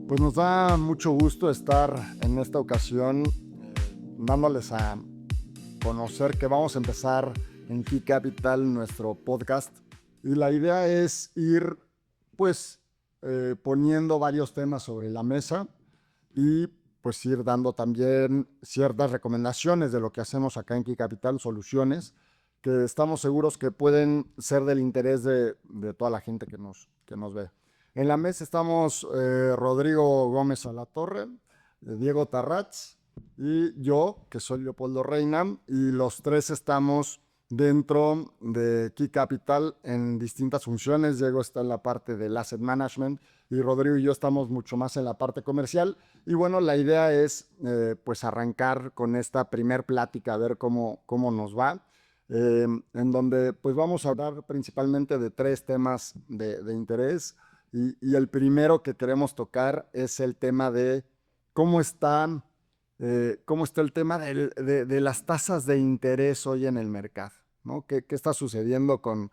Pues nos da mucho gusto estar en esta ocasión dándoles a conocer que vamos a empezar en Key Capital nuestro podcast y la idea es ir pues poniendo varios temas sobre la mesa y pues ir dando también ciertas recomendaciones de lo que hacemos acá en Key Capital, soluciones que estamos seguros que pueden ser del interés de toda la gente que nos ve. En la mesa estamos Rodrigo Gómez Alatorre, Diego Tarrats y yo, que soy Leopoldo Reina, y los tres estamos dentro de Key Capital en distintas funciones. Diego está en la parte del asset management y Rodrigo y yo estamos mucho más en la parte comercial. Y bueno, la idea es pues arrancar con esta primer plática, a ver cómo nos va. En donde pues vamos a hablar principalmente de tres temas de interés y el primero que queremos tocar es el tema de cómo está, cómo está el tema de las tasas de interés hoy en el mercado, ¿no? ¿Qué está sucediendo con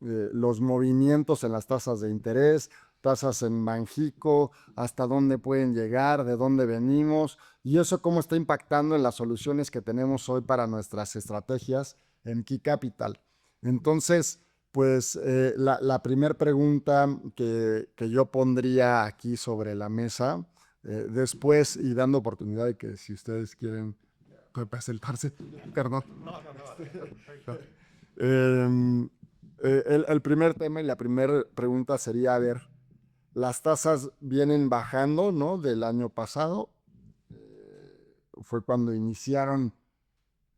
los movimientos en las tasas de interés, tasas en Banxico, hasta dónde pueden llegar, de dónde venimos, y eso cómo está impactando en las soluciones que tenemos hoy para nuestras estrategias en Key Capital? Entonces, pues la primera pregunta que yo pondría aquí sobre la mesa, después y dando oportunidad de que si ustedes quieren presentarse, perdón. Eh, el primer tema y la primera pregunta sería, a ver, las tasas vienen bajando, ¿no? Del año pasado. Fue cuando iniciaron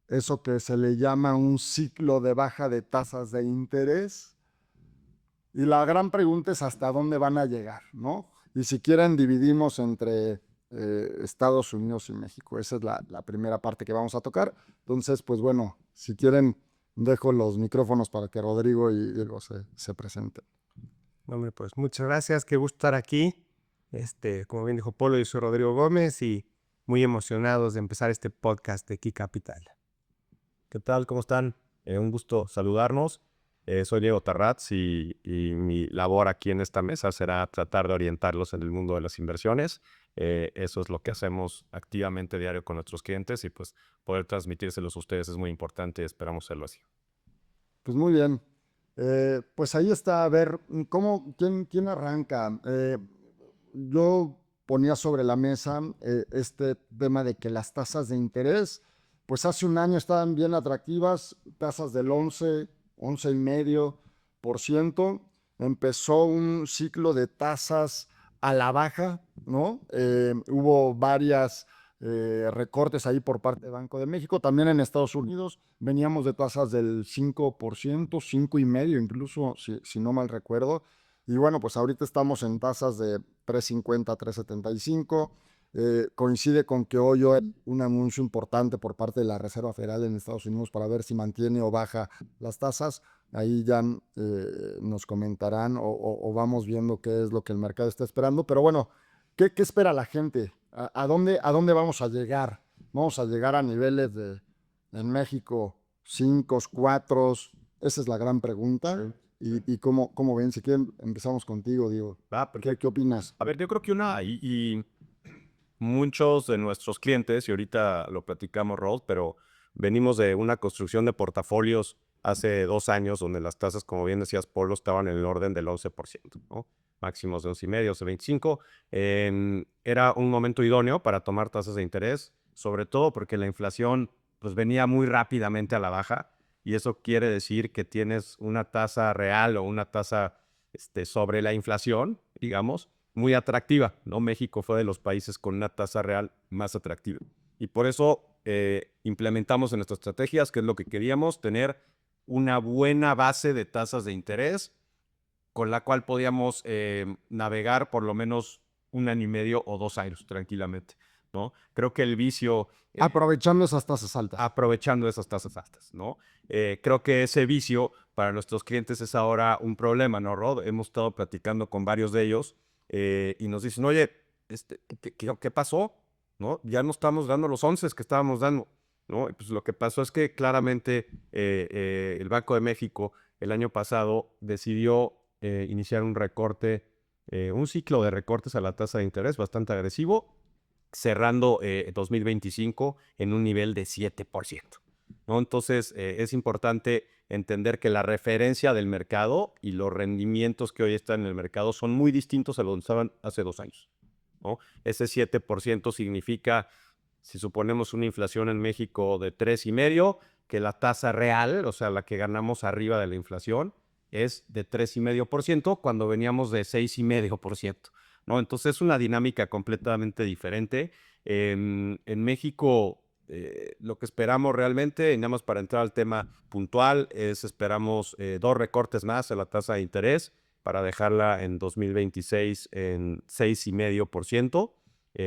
eso que se le llama un ciclo de baja de tasas de interés. Y la gran pregunta es hasta dónde van a llegar, ¿no? Y si quieren, dividimos entre Estados Unidos y México. Esa es la primera parte que vamos a tocar. Entonces, pues bueno, si quieren, dejo los micrófonos para que Rodrigo y Diego se presenten. Hombre, pues muchas gracias, qué gusto estar aquí. Como bien dijo Polo, yo soy Rodrigo Gómez y muy emocionados de empezar este podcast de Key Capital. ¿Qué tal? ¿Cómo están? Un gusto saludarnos. Soy Diego Tarrats y mi labor aquí en esta mesa será tratar de orientarlos en el mundo de las inversiones. Eso es lo que hacemos activamente diario con nuestros clientes y pues poder transmitírselos a ustedes es muy importante y esperamos hacerlo así. Pues muy bien. Pues ahí está, a ver, ¿quién arranca? Yo ponía sobre la mesa este tema de que las tasas de interés, pues hace un año estaban bien atractivas, tasas del 11,5%. Empezó un ciclo de tasas a la baja, ¿no? Hubo varias recortes ahí por parte del Banco de México. También en Estados Unidos veníamos de tasas del 5%, 5,5% incluso, si no mal recuerdo. Y bueno, pues ahorita estamos en tasas de 3,50, 3,75. Coincide con que hoy hay un anuncio importante por parte de la Reserva Federal en Estados Unidos para ver si mantiene o baja las tasas. Ahí ya nos comentarán o vamos viendo qué es lo que el mercado está esperando. Pero bueno, ¿qué espera la gente? ¿A dónde vamos a llegar? ¿Vamos a llegar a niveles en México 5, 4? Esa es la gran pregunta. Sí. ¿Y cómo ven? Si quieren, empezamos contigo, Diego. ¿Qué, Perfecto. qué opinas? A ver, yo creo que y muchos de nuestros clientes, y ahorita lo platicamos, Rod, pero venimos de una construcción de portafolios hace 2 años donde las tasas, como bien decías, Polo, estaban en el orden del 11%, ¿no? Máximos de 11,5, 11,25. Era un momento idóneo para tomar tasas de interés, sobre todo porque la inflación pues, venía muy rápidamente a la baja y eso quiere decir que tienes una tasa real o una tasa sobre la inflación, digamos, muy atractiva, ¿no? México fue de los países con una tasa real más atractiva. Y por eso implementamos en nuestras estrategias, que es lo que queríamos, tener una buena base de tasas de interés con la cual podíamos navegar por lo menos 1 año y medio o 2 años tranquilamente, ¿no? Creo que el vicio... Aprovechando esas tasas altas. aprovechando esas tasas altas, ¿no? Creo que ese vicio para nuestros clientes es ahora un problema, ¿no, Rod? Hemos estado platicando con varios de ellos y nos dicen, oye, ¿qué pasó? ¿No? Ya no estamos dando los 11 que estábamos dando, ¿no? Y pues lo que pasó es que claramente el Banco de México el año pasado decidió iniciar un recorte un ciclo de recortes a la tasa de interés bastante agresivo, cerrando 2025 en un nivel de 7%, ¿no? Entonces, es importante entender que la referencia del mercado y los rendimientos que hoy están en el mercado son muy distintos a los que estaban hace 2 años, ¿no? Ese 7% significa, si suponemos una inflación en México de 3,5%, que la tasa real, o sea, la que ganamos arriba de la inflación, es de 3,5% cuando veníamos de 6,5%, ¿no? Entonces es una dinámica completamente diferente. En México, lo que esperamos realmente, y nada más para entrar al tema puntual, es esperamos 2 recortes más a la tasa de interés para dejarla en 2026 en 6,5%.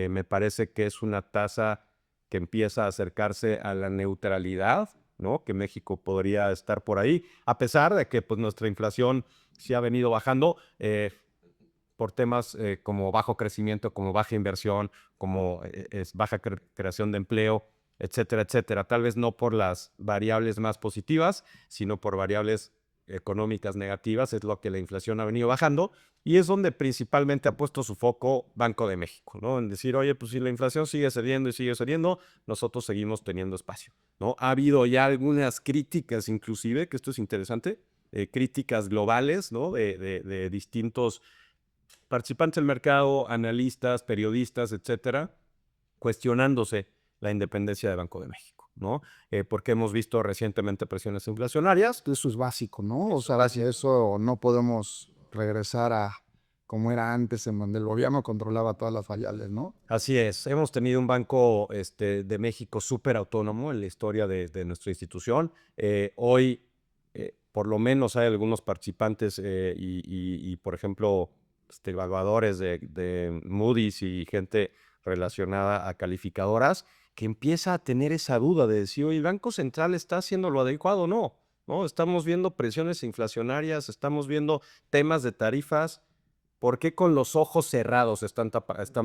Me parece que es una tasa que empieza a acercarse a la neutralidad, ¿no? Que México podría estar por ahí, a pesar de que pues, nuestra inflación sí ha venido bajando por temas como bajo crecimiento, como baja inversión, como es baja creación de empleo, etcétera, etcétera. Tal vez no por las variables más positivas, sino por variables económicas negativas, es lo que la inflación ha venido bajando, y es donde principalmente ha puesto su foco Banco de México, ¿no? En decir, oye, pues si la inflación sigue cediendo y sigue cediendo, nosotros seguimos teniendo espacio, ¿no? Ha habido ya algunas críticas, inclusive, que esto es interesante, críticas globales, ¿no? De distintos participantes del mercado, analistas, periodistas, etcétera, cuestionándose la independencia de Banco de México, ¿no? Porque hemos visto recientemente presiones inflacionarias. Eso es básico, ¿no? O sea, si eso no podemos regresar a como era antes, en donde el gobierno controlaba todas las variables, ¿no? Así es, hemos tenido un Banco de México súper autónomo en la historia de nuestra institución. Hoy, por lo menos hay algunos participantes y, por ejemplo, evaluadores de Moody's y gente relacionada a calificadoras que empieza a tener esa duda de decir, oye, ¿el Banco Central está haciendo lo adecuado o no? ¿No? Estamos viendo presiones inflacionarias, estamos viendo temas de tarifas. ¿Por qué con los ojos cerrados están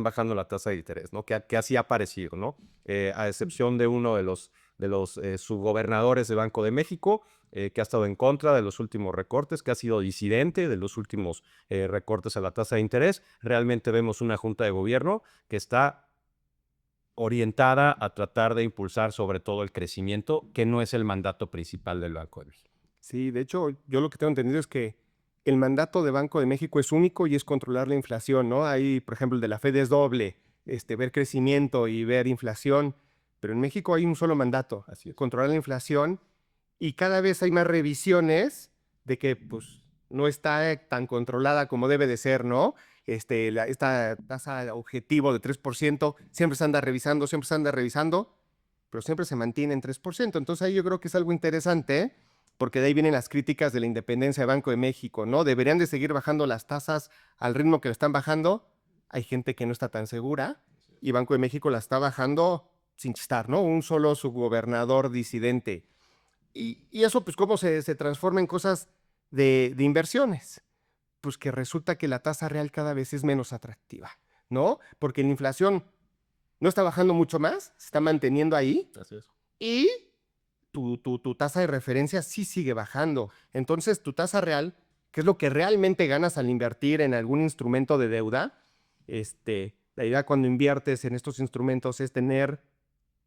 bajando la tasa de interés, ¿no? Que así ha parecido, ¿no? A excepción de uno de los subgobernadores de Banco de México, que ha estado en contra de los últimos recortes, que ha sido disidente de los últimos recortes a la tasa de interés. Realmente vemos una junta de gobierno que está orientada a tratar de impulsar sobre todo el crecimiento, que no es el mandato principal del Banco de México. Sí, de hecho, yo lo que tengo entendido es que el mandato de Banco de México es único y es controlar la inflación, ¿no? Ahí, por ejemplo, el de la Fed es doble, ver crecimiento y ver inflación, pero en México hay un solo mandato, Así es. controlar la inflación, y cada vez hay más revisiones de que, pues, no está tan controlada como debe de ser, ¿no? Esta tasa objetivo de 3% siempre se anda revisando, pero siempre se mantiene en 3%. Entonces ahí yo creo que es algo interesante, ¿eh? Porque de ahí vienen las críticas de la independencia de Banco de México, ¿no? Deberían de seguir bajando las tasas al ritmo que lo están bajando. Hay gente que no está tan segura y Banco de México la está bajando sin chistar, ¿no? Un solo subgobernador disidente. Y eso, pues, ¿cómo se transforma en cosas de inversiones? Pues que resulta que la tasa real cada vez es menos atractiva, ¿no? Porque la inflación no está bajando mucho más, se está manteniendo ahí Así es. y tu tasa de referencia sí sigue bajando. Entonces, tu tasa real, que es lo que realmente ganas al invertir en algún instrumento de deuda, la idea cuando inviertes en estos instrumentos es tener,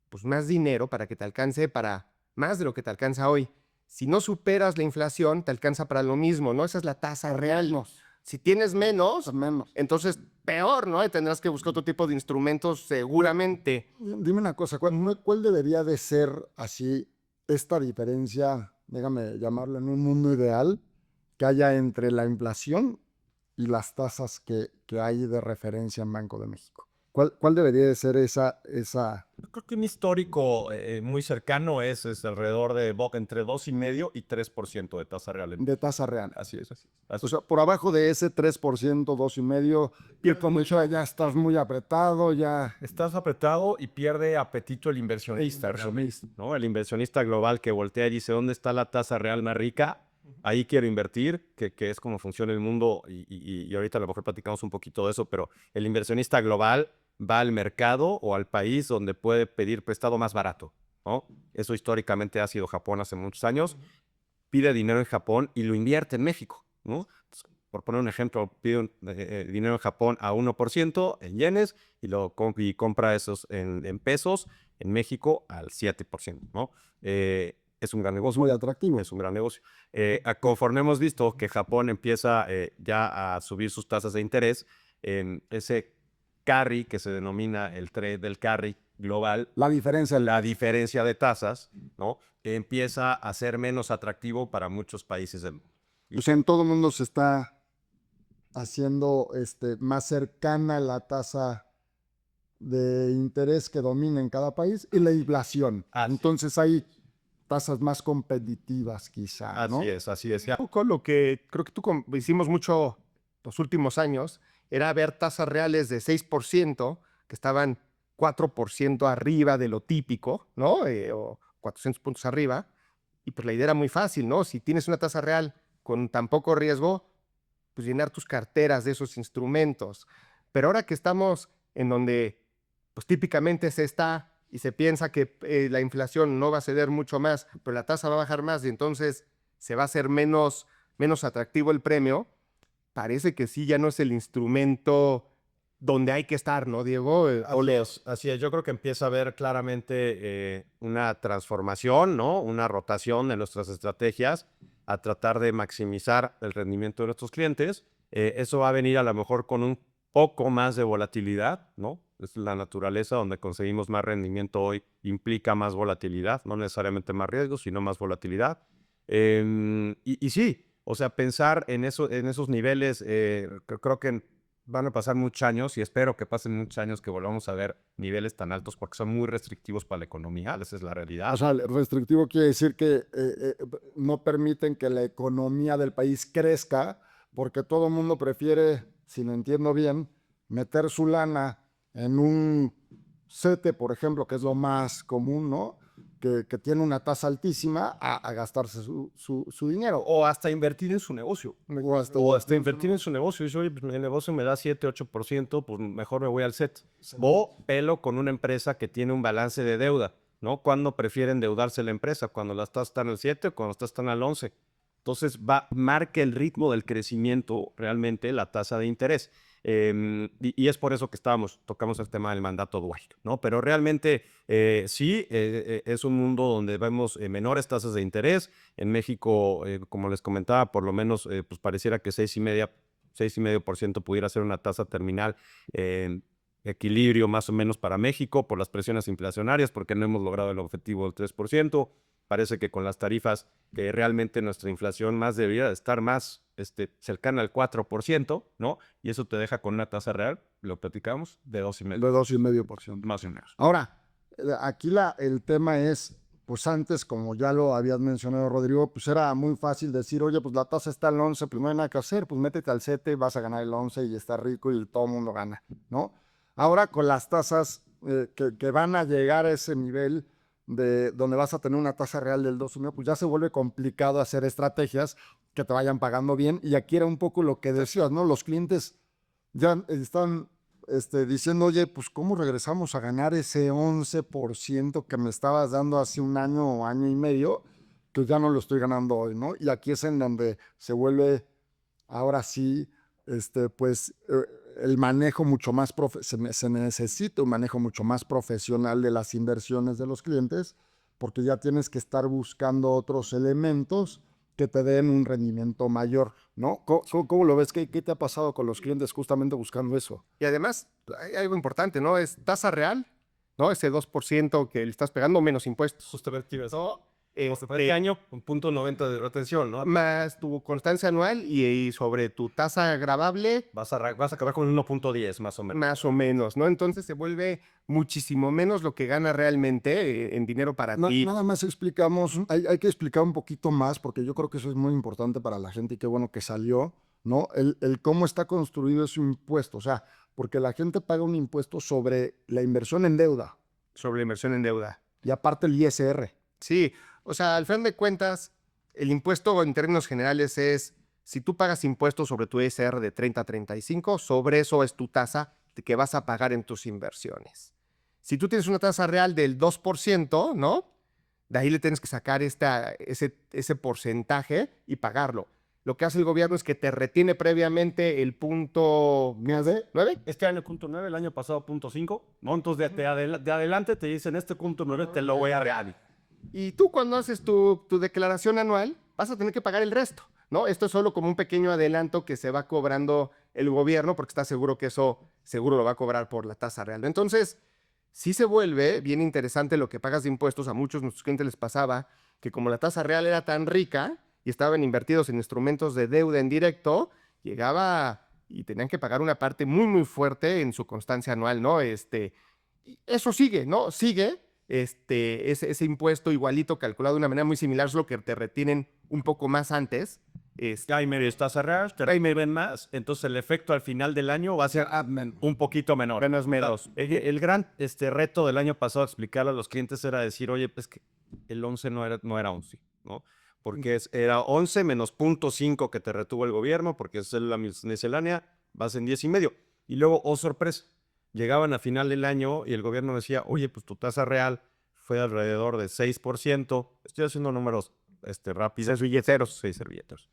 pues, más dinero para que te alcance para más de lo que te alcanza hoy. Si no superas la inflación, te alcanza para lo mismo, ¿no? Esa es la tasa real. Si tienes menos, entonces peor, ¿no? Y tendrás que buscar otro tipo de instrumentos seguramente. Dime una cosa, ¿cuál debería de ser así esta diferencia, déjame llamarlo en un mundo ideal, que haya entre la inflación y las tasas que hay de referencia en Banco de México? ¿Cuál debería de ser esa? Yo creo que un histórico muy cercano es alrededor de entre 2,5% y 3% de tasa real. De tasa real? Así es. O sea, por abajo de ese 3%, 2,5%, ya estás muy apretado, ya. Estás apretado y pierde apetito el inversionista, ¿no? El inversionista global que voltea y dice, ¿dónde está la tasa real más rica? Ahí quiero invertir, que es como funciona el mundo, y ahorita a lo mejor platicamos un poquito de eso, pero el inversionista global va al mercado o al país donde puede pedir prestado más barato, ¿no? Eso históricamente ha sido Japón hace muchos años. Pide dinero en Japón y lo invierte en México, ¿no? por poner un ejemplo, pide dinero en Japón a 1% en yenes y compra esos en pesos en México al 7%, ¿no? Es un gran negocio. Muy atractivo. Es un gran negocio. Conforme hemos visto que Japón empieza ya a subir sus tasas de interés, ese carry que se denomina el trade del carry global, La diferencia, la diferencia de tasas, ¿no? Empieza a ser menos atractivo para muchos países del mundo. o sea, en todo el mundo se está haciendo más cercana la tasa de interés que domina en cada país y la inflación. Entonces hay tasas más competitivas quizá, ¿no? Así es. Ya. Un poco lo que creo que hicimos mucho los últimos años era ver tasas reales de 6% que estaban 4% arriba de lo típico, ¿no? O 400 puntos arriba. Y pues la idea era muy fácil, ¿no? Si tienes una tasa real con tan poco riesgo, pues llenar tus carteras de esos instrumentos. Pero ahora que estamos en donde pues típicamente se está y se piensa que la inflación no va a ceder mucho más, pero la tasa va a bajar más y entonces se va a hacer menos atractivo el premio, parece que sí ya no es el instrumento donde hay que estar, ¿no, Diego? Así es. Yo creo que empieza a haber claramente una transformación, ¿no? Una rotación de nuestras estrategias a tratar de maximizar el rendimiento de nuestros clientes. Eso va a venir a lo mejor con un poco más de volatilidad, ¿no? Es la naturaleza donde conseguimos más rendimiento hoy, implica más volatilidad, no necesariamente más riesgo, sino más volatilidad. Y sí, o sea, pensar en esos niveles, creo que van a pasar muchos años y espero que pasen muchos años que volvamos a ver niveles tan altos porque son muy restrictivos para la economía, esa es la realidad. O sea, restrictivo quiere decir que no permiten que la economía del país crezca porque todo el mundo prefiere, si lo entiendo bien, meter su lana en un CETE, por ejemplo, que es lo más común, ¿no? Que tiene una tasa altísima a gastarse su dinero. O hasta invertir en su negocio. O Hasta invertir en su negocio. Y oye, pues, el negocio me da 7, 8%, pues mejor me voy al SET. O pelo con una empresa que tiene un balance de deuda, ¿no? ¿Cuándo prefiere endeudarse la empresa? ¿Cuando las tasas están al 7 o cuando las tasas están al 11? Entonces, marca el ritmo del crecimiento realmente la tasa de interés. Y es por eso que tocamos el tema del mandato dual, ¿no? Pero realmente sí, es un mundo donde vemos menores tasas de interés. En México, como les comentaba, por lo menos pues pareciera que 6,5% pudiera ser una tasa terminal equilibrio más o menos para México por las presiones inflacionarias, porque no hemos logrado el objetivo del 3%. Parece que con las tarifas, que realmente nuestra inflación más debería estar más cercana al 4%, ¿no? Y eso te deja con una tasa real, lo platicamos, de 2,5%. De 2,5%. Más o menos. Ahora, aquí el tema es, pues antes, como ya lo habías mencionado, Rodrigo, pues era muy fácil decir, oye, pues la tasa está al 11, pues no hay nada que hacer, pues métete al 7, vas a ganar el 11 y está rico y todo el mundo gana, ¿no? Ahora con las tasas que van a llegar a ese nivel de donde vas a tener una tasa real del 2,5, pues ya se vuelve complicado hacer estrategias que te vayan pagando bien. Y aquí era un poco lo que decías, ¿no? Los clientes ya están diciendo, oye, pues ¿cómo regresamos a ganar ese 11% que me estabas dando hace un año o año y medio? Que ya no lo estoy ganando hoy, ¿no? Y aquí es en donde se vuelve, ahora sí, pues el manejo mucho más, se necesita un manejo mucho más profesional de las inversiones de los clientes, porque ya tienes que estar buscando otros elementos que te den un rendimiento mayor, ¿no? ¿Cómo lo ves? ¿Qué te ha pasado con los clientes justamente buscando eso? Y además, hay algo importante, ¿no? Es tasa real, ¿no? Ese 2% que le estás pegando menos impuestos. Justamente, ¿No? este año, un 0.90 de retención, ¿no? Más tu constancia anual y sobre tu tasa agravable, Vas a acabar con un 1.10 más o menos. más o menos, ¿no? Entonces se vuelve muchísimo menos lo que gana realmente en dinero para ti. Nada más explicamos, hay que explicar un poquito más, porque yo creo que eso es muy importante para la gente y qué bueno que salió, ¿no? El cómo está construido ese impuesto, o sea, porque la gente paga un impuesto sobre la inversión en deuda. Sobre la inversión en deuda. Y aparte el ISR. Sí, o sea, al final de cuentas, el impuesto en términos generales es, si tú pagas impuestos sobre tu ISR de 30 a 35, sobre eso es tu tasa que vas a pagar en tus inversiones. Si tú tienes una tasa real del 2%, ¿no? De ahí le tienes que sacar ese porcentaje y pagarlo. lo que hace el gobierno es que te retiene previamente el punto ¿9? Este año punto 9, el año pasado punto 5, ¿no? Entonces de adelante te dicen este punto 9 te lo voy a real. Y tú cuando haces tu declaración anual vas a tener que pagar el resto, ¿no? Esto es solo como un pequeño adelanto que se va cobrando el gobierno porque está seguro que eso seguro lo va a cobrar por la tasa real. Entonces, sí se vuelve bien interesante lo que pagas de impuestos. A muchos de nuestros clientes les pasaba que como la tasa real era tan rica y estaban invertidos en instrumentos de deuda en directo, llegaba y tenían que pagar una parte muy, muy fuerte en su constancia anual, ¿no? Eso sigue, ¿no? Sigue ese impuesto igualito calculado de una manera muy similar, solo que te retienen un poco más antes. Ya y medio estás cerrado, ahí me ven más, entonces el efecto al final del año va a ser un poquito menor. Menos. El gran reto del año pasado explicarle a los clientes era decir, oye, pues que el 11 no era 11, ¿no? Porque era 11 menos 0.5 que te retuvo el gobierno, porque es la miscelánea, vas en 10 y medio. Y luego, oh sorpresa, llegaban a final del año y el gobierno decía, oye, pues tu tasa real fue alrededor de 6%. Estoy haciendo números rápidos. Seis servilleteros.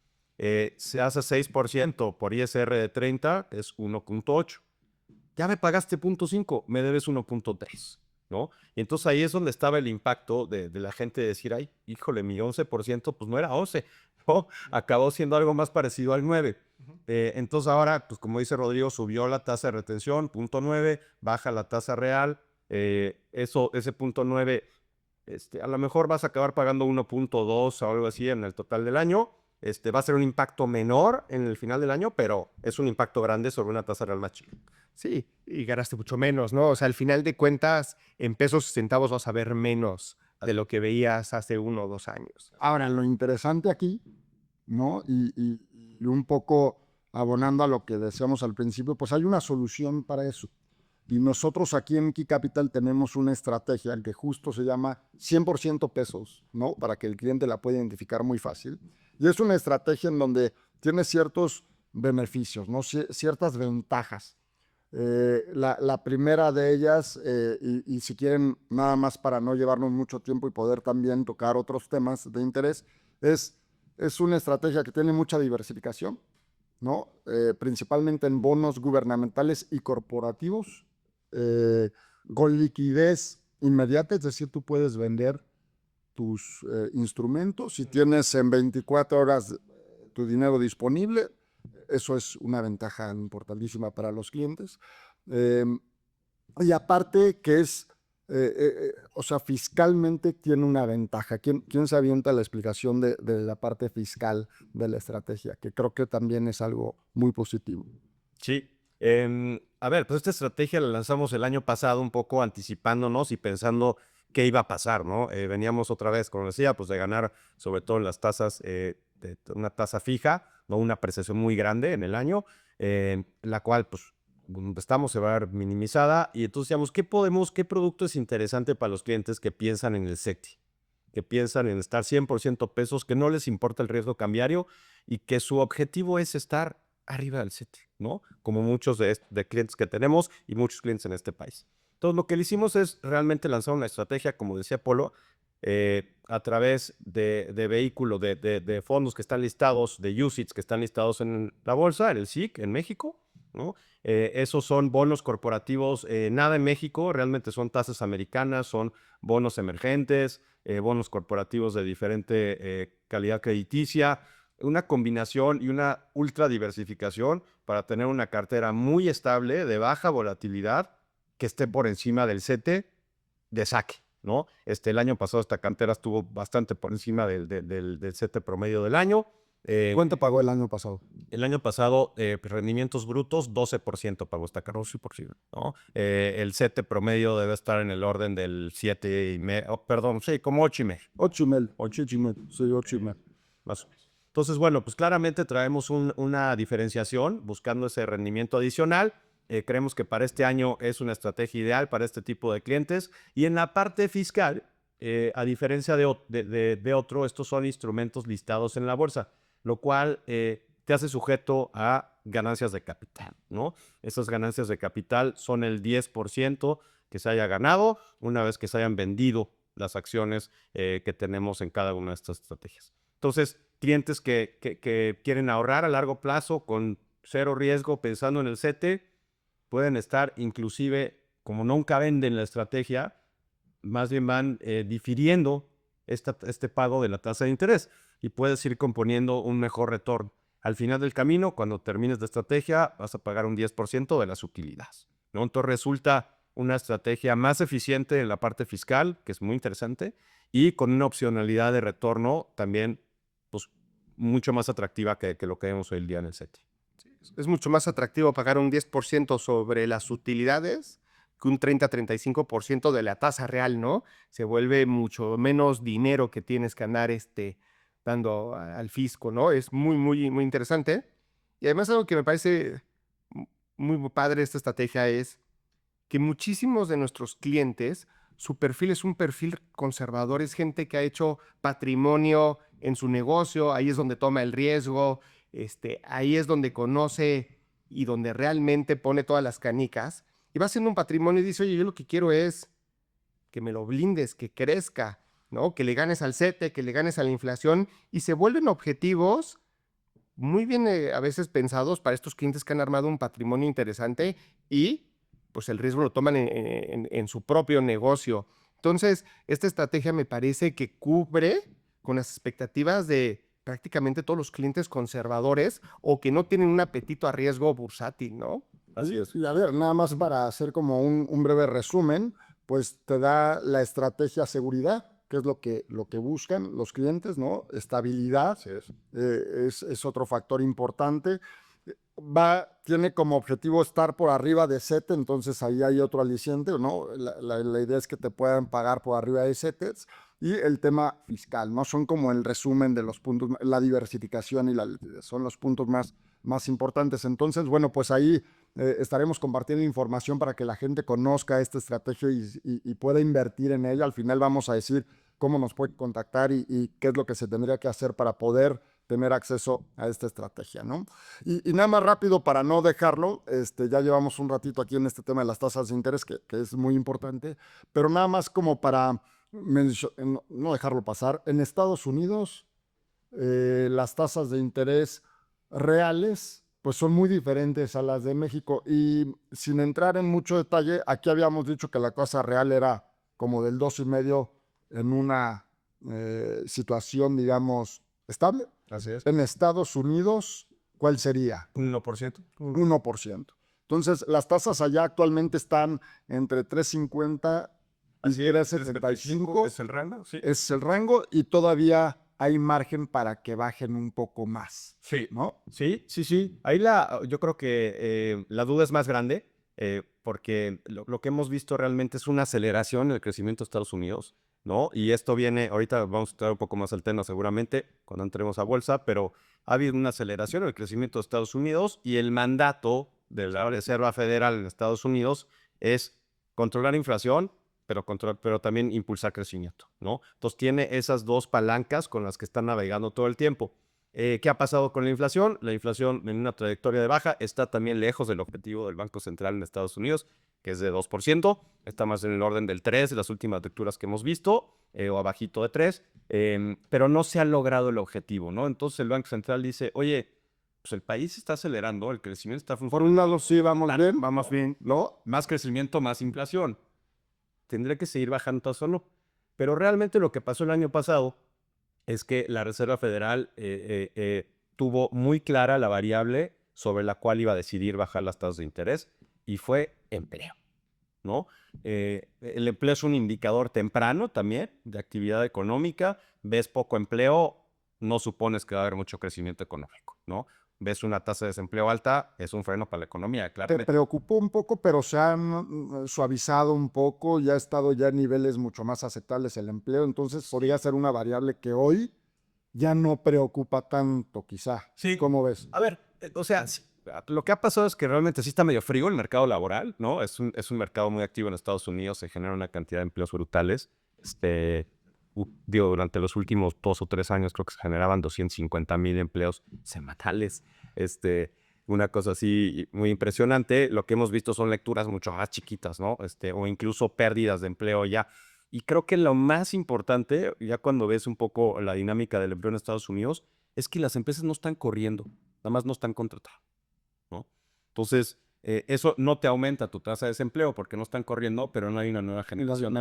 Se hace 6% por ISR de 30, es 1.8. Ya me pagaste 0.5, me debes 1.3, ¿no? Y entonces ahí es donde estaba el impacto de la gente de decir, ay, híjole, mi 11%, pues no era 11, ¿no? Acabó siendo algo más parecido al 9. Entonces ahora, pues como dice Rodrigo, subió la tasa de retención, 0.9, baja la tasa real, ese 0.9, a lo mejor vas a acabar pagando 1.2 o algo así en el total del año. Va a ser un impacto menor en el final del año, pero es un impacto grande sobre una tasa real más chica. Sí, y ganaste mucho menos, ¿no? O sea, al final de cuentas, en pesos y centavos vas a ver menos de lo que veías hace 1 o 2 años. Ahora, lo interesante aquí, ¿no? Y un poco abonando a lo que decíamos al principio, pues hay una solución para eso. Y nosotros aquí en Key Capital tenemos una estrategia que justo se llama 100% pesos, ¿no? Para que el cliente la pueda identificar muy fácil. Y es una estrategia en donde tiene ciertos beneficios, ¿no? Ciertas ventajas. La primera de ellas, y si quieren nada más para no llevarnos mucho tiempo y poder también tocar otros temas de interés, es una estrategia que tiene mucha diversificación, ¿no? Principalmente en bonos gubernamentales y corporativos, con liquidez inmediata, es decir, tú puedes vender tus instrumentos si tienes en 24 horas tu dinero disponible. Eso es una ventaja importantísima para los clientes. Y aparte que es, o sea, fiscalmente tiene una ventaja. ¿Quién se avienta la explicación de la parte fiscal de la estrategia? Que creo que también es algo muy positivo. Sí. A ver, pues esta estrategia la lanzamos el año pasado un poco anticipándonos y pensando qué iba a pasar, ¿no? Veníamos otra vez, como decía, pues de ganar sobre todo en las tasas, de una tasa fija, ¿no? Una apreciación muy grande en el año, la cual pues se va a ver minimizada y entonces decíamos, qué producto es interesante para los clientes que piensan en el SETI, que piensan en estar 100% pesos, que no les importa el riesgo cambiario y que su objetivo es estar arriba del SETI, ¿no? Como muchos de clientes que tenemos y muchos clientes en este país. Entonces, lo que le hicimos es realmente lanzar una estrategia, como decía Polo, a través de vehículos, de fondos que están listados, de UCITS que están listados en la bolsa, en el SIC, en México, ¿no? Esos son bonos corporativos, nada en México, realmente son tasas americanas, son bonos emergentes, bonos corporativos de diferente calidad crediticia, una combinación y una ultra diversificación para tener una cartera muy estable, de baja volatilidad, que esté por encima del CETE de saque, ¿no? El año pasado esta cartera estuvo bastante por encima del CETE promedio del año. ¿Cuánto pagó el año pasado? El año pasado, rendimientos brutos, 12% pagó esta cartera, ¿no? El CETE promedio debe estar en el orden del 7,5, perdón, sí, como 8,5. 8,5. Sí, 8,5. Más o menos. Entonces, bueno, pues claramente traemos una diferenciación buscando ese rendimiento adicional. Creemos que para este año es una estrategia ideal para este tipo de clientes. Y en la parte fiscal, a diferencia de otro, estos son instrumentos listados en la bolsa, lo cual te hace sujeto a ganancias de capital, ¿no? Esas ganancias de capital son el 10% que se haya ganado una vez que se hayan vendido las acciones que tenemos en cada una de estas estrategias. Entonces, clientes que quieren ahorrar a largo plazo con cero riesgo pensando en el CETE, pueden estar inclusive, como nunca venden la estrategia, más bien van difiriendo este pago de la tasa de interés y puedes ir componiendo un mejor retorno. Al final del camino, cuando termines la estrategia, vas a pagar un 10% de las utilidades, ¿no? Entonces resulta una estrategia más eficiente en la parte fiscal, que es muy interesante, y con una opcionalidad de retorno también pues, mucho más atractiva que lo que vemos hoy en día en el CETI. Es mucho más atractivo pagar un 10% sobre las utilidades que un 30-35% de la tasa real, ¿no? Se vuelve mucho menos dinero que tienes que andar dando al fisco, ¿no? Es muy, muy, muy interesante. Y además algo que me parece muy padre de esta estrategia es que muchísimos de nuestros clientes, su perfil es un perfil conservador, es gente que ha hecho patrimonio en su negocio, ahí es donde toma el riesgo, ahí es donde conoce y donde realmente pone todas las canicas, y va haciendo un patrimonio y dice, oye, yo lo que quiero es que me lo blindes, que crezca, ¿no? Que le ganes al CETE, que le ganes a la inflación, y se vuelven objetivos muy bien a veces pensados para estos clientes que han armado un patrimonio interesante y pues el riesgo lo toman en su propio negocio. Entonces, esta estrategia me parece que cubre con las expectativas de prácticamente todos los clientes conservadores o que no tienen un apetito a riesgo bursátil, ¿no? Así es. Y a ver, nada más para hacer como un breve resumen, pues te da la estrategia seguridad, que es lo que buscan los clientes, ¿no? Estabilidad, Así es. es otro factor importante. Tiene como objetivo estar por arriba de CETE, entonces ahí hay otro aliciente, ¿no? La idea es que te puedan pagar por arriba de CETES. Y el tema fiscal, ¿no? Son como el resumen de los puntos, la diversificación y la liquidez, son los puntos más importantes. Entonces, bueno, pues ahí estaremos compartiendo información para que la gente conozca esta estrategia y pueda invertir en ella. Al final vamos a decir cómo nos puede contactar y qué es lo que se tendría que hacer para poder tener acceso a esta estrategia, ¿no? Y nada más rápido para no dejarlo, ya llevamos un ratito aquí en este tema de las tasas de interés, que es muy importante, pero nada más como para no dejarlo pasar. En Estados Unidos, las tasas de interés reales pues son muy diferentes a las de México y sin entrar en mucho detalle, aquí habíamos dicho que la tasa real era como del 2,5 en una situación, digamos, estable. Así es. En Estados Unidos, ¿cuál sería? 1%. 1%. Entonces, las tasas allá actualmente están entre 3,50 y 3,75. Es el rango, sí. Es el rango y todavía hay margen para que bajen un poco más. Sí, ¿No? sí. Ahí yo creo que la duda es más grande porque lo que hemos visto realmente es una aceleración en el crecimiento de Estados Unidos, ¿no? Y esto viene, ahorita vamos a estar un poco más al tema seguramente cuando entremos a bolsa, pero ha habido una aceleración en el crecimiento de Estados Unidos y el mandato de la Reserva Federal en Estados Unidos es controlar inflación, pero también impulsar crecimiento, ¿no? Entonces tiene esas dos palancas con las que están navegando todo el tiempo. ¿Qué ha pasado con la inflación? La inflación en una trayectoria de baja está también lejos del objetivo del Banco Central en Estados Unidos, que es de 2%, está más en el orden del 3% de las últimas lecturas que hemos visto, o abajito de 3%, pero no se ha logrado el objetivo, ¿no? Entonces el Banco Central dice, oye, pues el país está acelerando, el crecimiento está Por un lado sí vamos bien, vamos bien, ¿no? más crecimiento, más inflación. Tendré que seguir bajando tasas o no. Pero realmente lo que pasó el año pasado es que la Reserva Federal tuvo muy clara la variable sobre la cual iba a decidir bajar las tasas de interés y fue empleo, ¿no? El empleo es un indicador temprano también de actividad económica. Ves poco empleo, no supones que va a haber mucho crecimiento económico, ¿no? Ves una tasa de desempleo alta, es un freno para la economía, claro. Te preocupó un poco, pero se han suavizado un poco, ya ha estado ya en niveles mucho más aceptables el empleo, entonces podría ser una variable que hoy ya no preocupa tanto, quizá. Sí. ¿Cómo ves? A ver, o sea, lo que ha pasado es que realmente sí está medio frío el mercado laboral, ¿no? Es un mercado muy activo en Estados Unidos, se genera una cantidad de empleos brutales. Durante los últimos 2 o 3 años creo que se generaban 250,000 empleos semanales. Una cosa así muy impresionante. Lo que hemos visto son lecturas mucho más chiquitas, ¿no? O incluso pérdidas de empleo ya. Y creo que lo más importante, ya cuando ves un poco la dinámica del empleo en Estados Unidos, es que las empresas no están corriendo, nada más no están contratando, ¿no? Entonces, eso no te aumenta tu tasa de desempleo porque no están corriendo, pero no hay una nueva generación,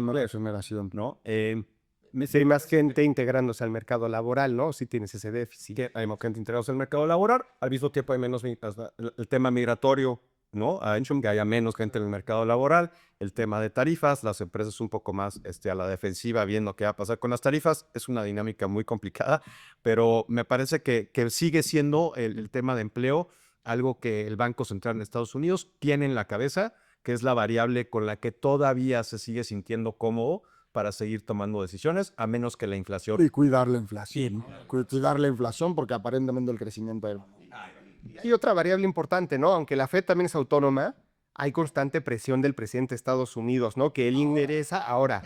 ¿no? Sí, hay más gente integrándose al mercado laboral, ¿no? Sí tienes ese déficit. Hay más gente integrados en el mercado laboral, al mismo tiempo hay menos, el tema migratorio, ¿no? Ha hecho que haya menos gente en el mercado laboral, el tema de tarifas, las empresas un poco más a la defensiva viendo qué va a pasar con las tarifas, es una dinámica muy complicada, pero me parece que sigue siendo el tema de empleo algo que el Banco Central en Estados Unidos tiene en la cabeza, que es la variable con la que todavía se sigue sintiendo cómodo para seguir tomando decisiones, a menos que la inflación... Y cuidar la inflación, ¿no? Cuidar la inflación porque aparentemente el crecimiento era... Y otra variable importante, ¿no? Aunque la Fed también es autónoma, hay constante presión del presidente de Estados Unidos, ¿no? Que él interesa ahora.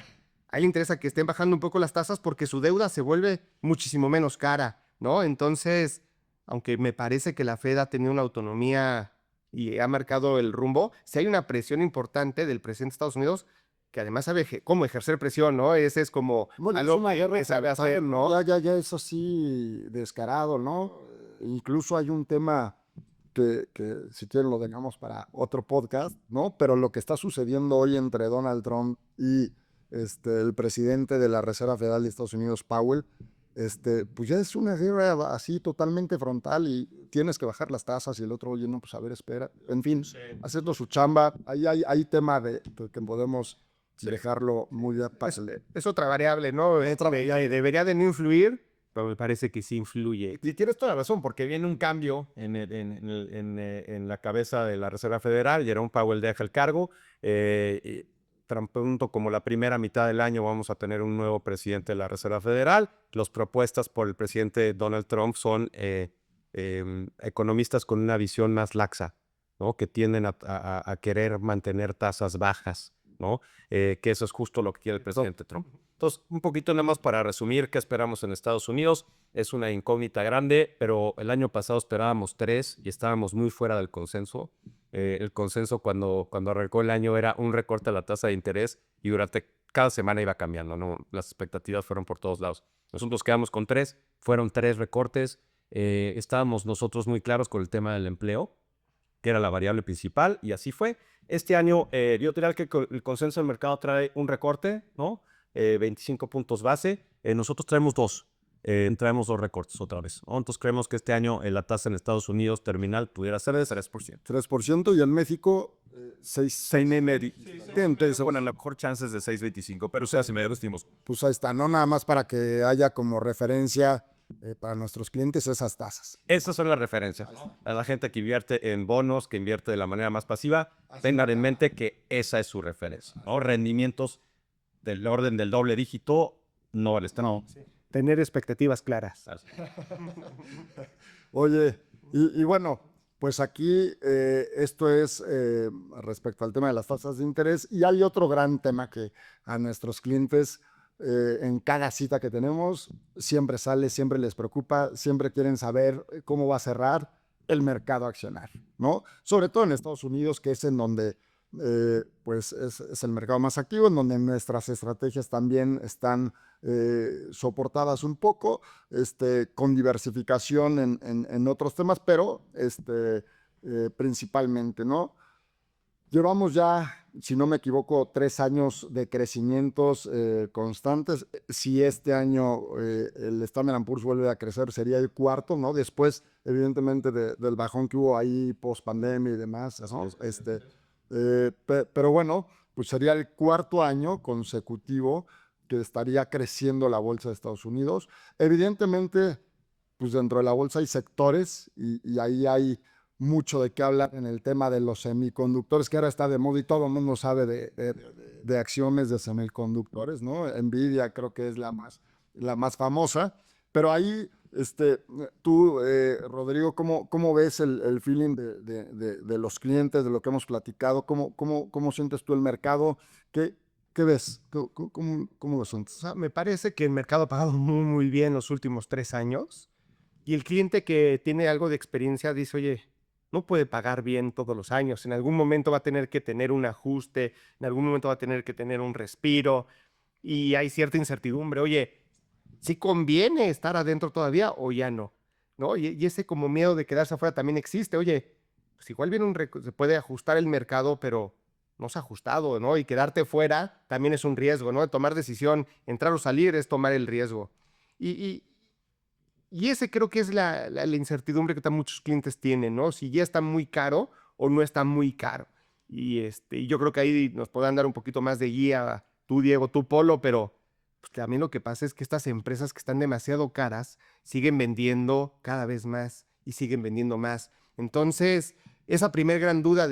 A él le interesa que estén bajando un poco las tasas porque su deuda se vuelve muchísimo menos cara, ¿no? Entonces, aunque me parece que la Fed ha tenido una autonomía y ha marcado el rumbo, si hay una presión importante del presidente de Estados Unidos, que además sabe cómo ejercer presión, ¿no? Ese es como Bueno, es algo una guerra que sabe hacer, ¿no? ya es así descarado, ¿no? Incluso hay un tema que si quieren lo dejamos para otro podcast, ¿no? Pero lo que está sucediendo hoy entre Donald Trump y el presidente de la Reserva Federal de Estados Unidos, Powell, pues ya es una guerra así totalmente frontal y tienes que bajar las tasas y el otro, oye, no, pues a ver, espera. En fin, haciendo su chamba. Ahí hay tema que podemos dejarlo muy fácil. Es otra variable, ¿no? Debería de no influir, pero me parece que sí influye. Y tienes toda la razón, porque viene un cambio en la cabeza de la Reserva Federal. Jerome Powell deja el cargo. Tan pronto como la primera mitad del año vamos a tener un nuevo presidente de la Reserva Federal. Las propuestas por el presidente Donald Trump son economistas con una visión más laxa, ¿no? Que tienden a querer mantener tasas bajas, ¿no? Que eso es justo lo que quiere el presidente Trump. Entonces, un poquito nada más para resumir qué esperamos en Estados Unidos. Es una incógnita grande, pero el año pasado esperábamos 3 y estábamos muy fuera del consenso. El consenso cuando arrancó el año era un recorte a la tasa de interés y durante cada semana iba cambiando, ¿no? Las expectativas fueron por todos lados. Nosotros quedamos con 3, fueron 3 recortes. Estábamos nosotros muy claros con el tema del empleo, que era la variable principal, y así fue. Este año yo diría que el consenso del mercado trae un recorte, ¿no? 25 puntos base. Nosotros traemos 2. Traemos 2 recortes otra vez, ¿no? Entonces creemos que este año la tasa en Estados Unidos terminal pudiera ser de 3%. 3% y en México 6,5%. Bueno, a lo mejor chances de 6.25, pero o sea, si me decimos. Pues ahí está, no nada más para que haya como referencia para nuestros clientes esas tasas. Esas son las referencias. A la gente que invierte en bonos, que invierte de la manera más pasiva, tengan en mente que esa es su referencia, ¿no? Rendimientos del orden del doble dígito no vale estar. No. Sí. Tener expectativas claras. Oye, y bueno, pues aquí esto es respecto al tema de las tasas de interés, y hay otro gran tema que a nuestros clientes en cada cita que tenemos siempre sale, siempre les preocupa, siempre quieren saber cómo va a cerrar el mercado accionario, ¿no? Sobre todo en Estados Unidos, que es en donde pues es el mercado más activo, en donde nuestras estrategias también están soportadas un poco, con diversificación en otros temas, pero principalmente, ¿no? Llevamos ya, si no me equivoco, 3 años de crecimientos constantes. Si este año el Standard & Poor's vuelve a crecer, sería el cuarto, ¿no? Después, evidentemente, del bajón que hubo ahí post-pandemia y demás, ¿no? Pero bueno, pues sería el cuarto año consecutivo que estaría creciendo la bolsa de Estados Unidos. Evidentemente, pues dentro de la bolsa hay sectores y ahí hay mucho de qué hablar en el tema de los semiconductores, que ahora está de moda y todo el mundo sabe de acciones de semiconductores, ¿no? Nvidia creo que es la más famosa, pero ahí, tú, Rodrigo, ¿cómo ves el feeling de los clientes, de lo que hemos platicado? ¿Cómo sientes tú el mercado? ¿Qué ves? ¿Cómo lo sientes? O sea, me parece que el mercado ha pagado muy, muy bien los últimos 3 años y el cliente que tiene algo de experiencia dice, oye, no puede pagar bien todos los años. En algún momento va a tener que tener un ajuste, en algún momento va a tener que tener un respiro y hay cierta incertidumbre. Oye, ¿sí conviene estar adentro todavía o ya no? ¿no? Y ese como miedo de quedarse afuera también existe. Oye, pues igual viene se puede ajustar el mercado, pero no se ha ajustado, ¿no? Y quedarte fuera también es un riesgo, ¿no? De tomar decisión, entrar o salir es tomar el riesgo. Y, y, y ese creo que es la incertidumbre que muchos clientes tienen, ¿no? Si ya está muy caro o no está muy caro. Y yo creo que ahí nos podrán dar un poquito más de guía, tú, Diego, tú, Polo, pero pues, también lo que pasa es que estas empresas que están demasiado caras siguen vendiendo cada vez más y siguen vendiendo más. Entonces, esa primer gran duda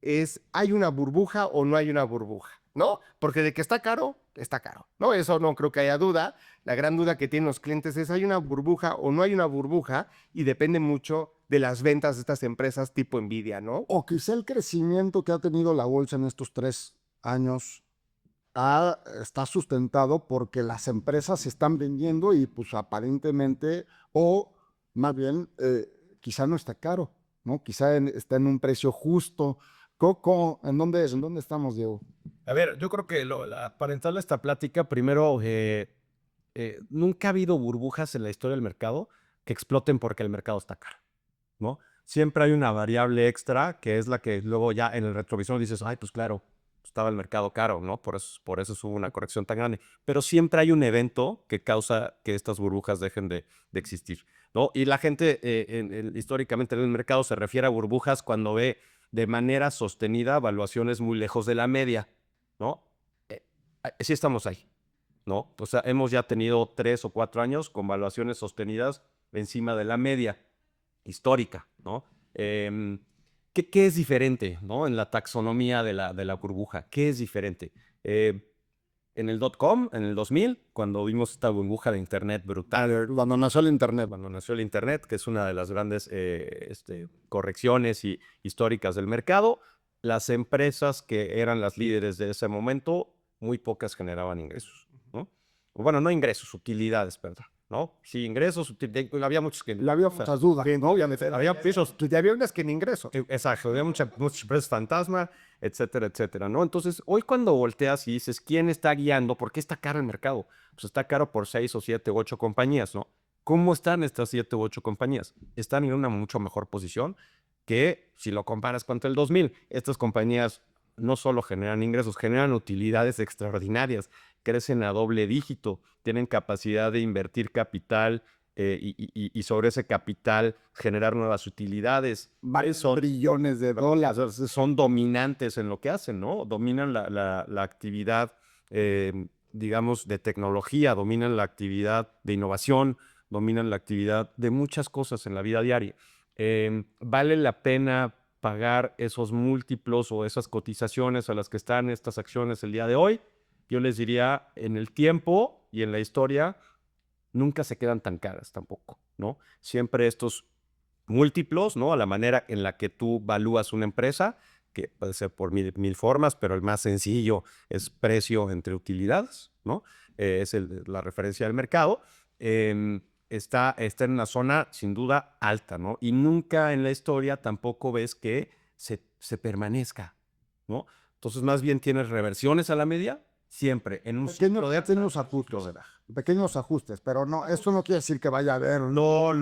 es, ¿hay una burbuja o no hay una burbuja? ¿No? Porque de que está caro, ¿no? Eso no creo que haya duda. La gran duda que tienen los clientes es, ¿hay una burbuja o no hay una burbuja? Y depende mucho de las ventas de estas empresas tipo Nvidia, ¿no? O quizá el crecimiento que ha tenido la bolsa en estos 3 años está sustentado porque las empresas se están vendiendo y pues aparentemente, o más bien, quizá no está caro, ¿no? Quizá está en un precio justo. Coco, ¿en dónde estamos, Diego? A ver, yo creo que para entrar a esta plática, primero, nunca ha habido burbujas en la historia del mercado que exploten porque el mercado está caro, ¿no? Siempre hay una variable extra que es la que luego ya en el retrovisor dices, ay, pues claro, estaba el mercado caro, ¿no? Por eso hubo una corrección tan grande. Pero siempre hay un evento que causa que estas burbujas dejen de existir, ¿no? Y la gente históricamente en el mercado se refiere a burbujas cuando ve de manera sostenida valuaciones muy lejos de la media, ¿no? Sí estamos ahí, ¿no? O sea, hemos ya tenido 3 o 4 años con valuaciones sostenidas encima de la media histórica, ¿no? ¿Qué es diferente, ¿no? En la taxonomía de la burbuja, ¿qué es diferente? En el .com, en el 2000, cuando vimos esta burbuja de Internet brutal, Cuando nació el Internet. cuando nació el Internet, que es una de las grandes correcciones históricas del mercado, las empresas que eran las líderes de ese momento, muy pocas generaban ingresos, ¿no? Bueno, no ingresos, utilidades, perdón, ¿no? Sí, ingresos, había muchos que... Había muchas dudas. Sí, ¿no? Obviamente. Había pisos, Ya había unas que ni ingreso. exacto, había muchas empresas fantasma, etcétera, etcétera, ¿no? Entonces, hoy cuando volteas y dices, ¿quién está guiando? ¿Por qué está caro el mercado? Pues está caro por 6 o 7 u 8 compañías, ¿no? ¿Cómo están estas 7 u 8 compañías? Están en una mucho mejor posición que si lo comparas contra el 2000. Estas compañías no solo generan ingresos, generan utilidades extraordinarias, crecen a doble dígito, tienen capacidad de invertir capital y sobre ese capital generar nuevas utilidades. Varios trillones de dólares. Son dominantes en lo que hacen, ¿no? Dominan la actividad, digamos, de tecnología, dominan la actividad de innovación, dominan la actividad de muchas cosas en la vida diaria. ¿Vale la pena pagar esos múltiplos o esas cotizaciones a las que están estas acciones el día de hoy? Yo les diría, en el tiempo y en la historia, nunca se quedan tan caras tampoco, ¿no? Siempre estos múltiplos, ¿no? A la manera en la que tú valúas una empresa, que puede ser por mil formas, pero el más sencillo es precio entre utilidades, ¿no? Es la referencia del mercado. Está en una zona sin duda alta, ¿no? Y nunca en la historia tampoco ves que se permanezca, ¿no? Entonces, más bien tienes reversiones a la media, siempre en un ciclo de Pequeños ajustes, pequeños ajustes, pero no, esto no quiere decir que vaya a haber. No.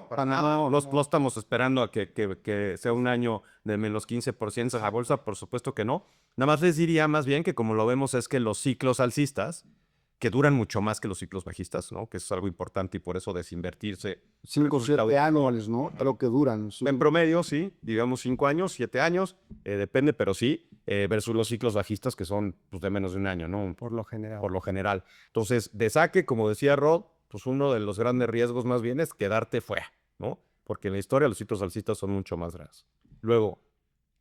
Para nada, no estamos esperando a que sea un año de menos 15% en la bolsa, por supuesto que no. Nada más les diría más bien que como lo vemos es que los ciclos alcistas, que duran mucho más que los ciclos bajistas, ¿no? Que es algo importante y por eso desinvertirse. 5 o 7 años, ¿no? Creo que duran. En promedio, sí, digamos 5 años, 7 años, depende, pero sí, versus los ciclos bajistas que son pues, de menos de un año, ¿no? Por lo general. Por lo general. Entonces, de saque, como decía Rod, pues uno de los grandes riesgos más bien es quedarte fuera, ¿no? Porque en la historia los ciclos alcistas son mucho más grandes. Luego,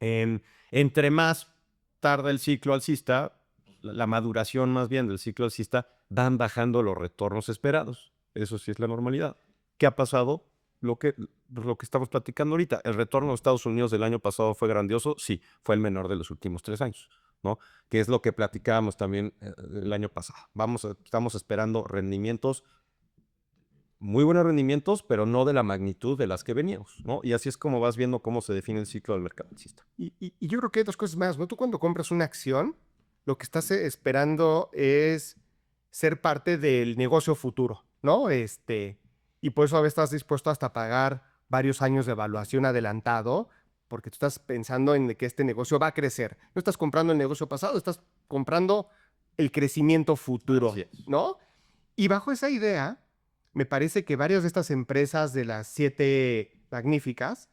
entre más tarda el ciclo alcista, la maduración más bien del ciclo alcista, van bajando los retornos esperados. Eso sí es la normalidad. ¿Qué ha pasado? Lo que estamos platicando ahorita. El retorno de Estados Unidos del año pasado fue grandioso. Sí, fue el menor de los últimos 3 años, ¿no? Que es lo que platicábamos también el año pasado. Estamos esperando rendimientos, muy buenos rendimientos, pero no de la magnitud de las que veníamos, ¿no? Y así es como vas viendo cómo se define el ciclo del mercado alcista. Y yo creo que hay 2 cosas más, ¿no? Tú cuando compras una acción, lo que estás esperando es ser parte del negocio futuro, ¿no? y por eso a veces estás dispuesto hasta a pagar varios años de evaluación adelantado, porque tú estás pensando en que este negocio va a crecer. No estás comprando el negocio pasado, estás comprando el crecimiento futuro, Así es. ¿no? Y bajo esa idea, me parece que varias de estas empresas de las 7 magníficas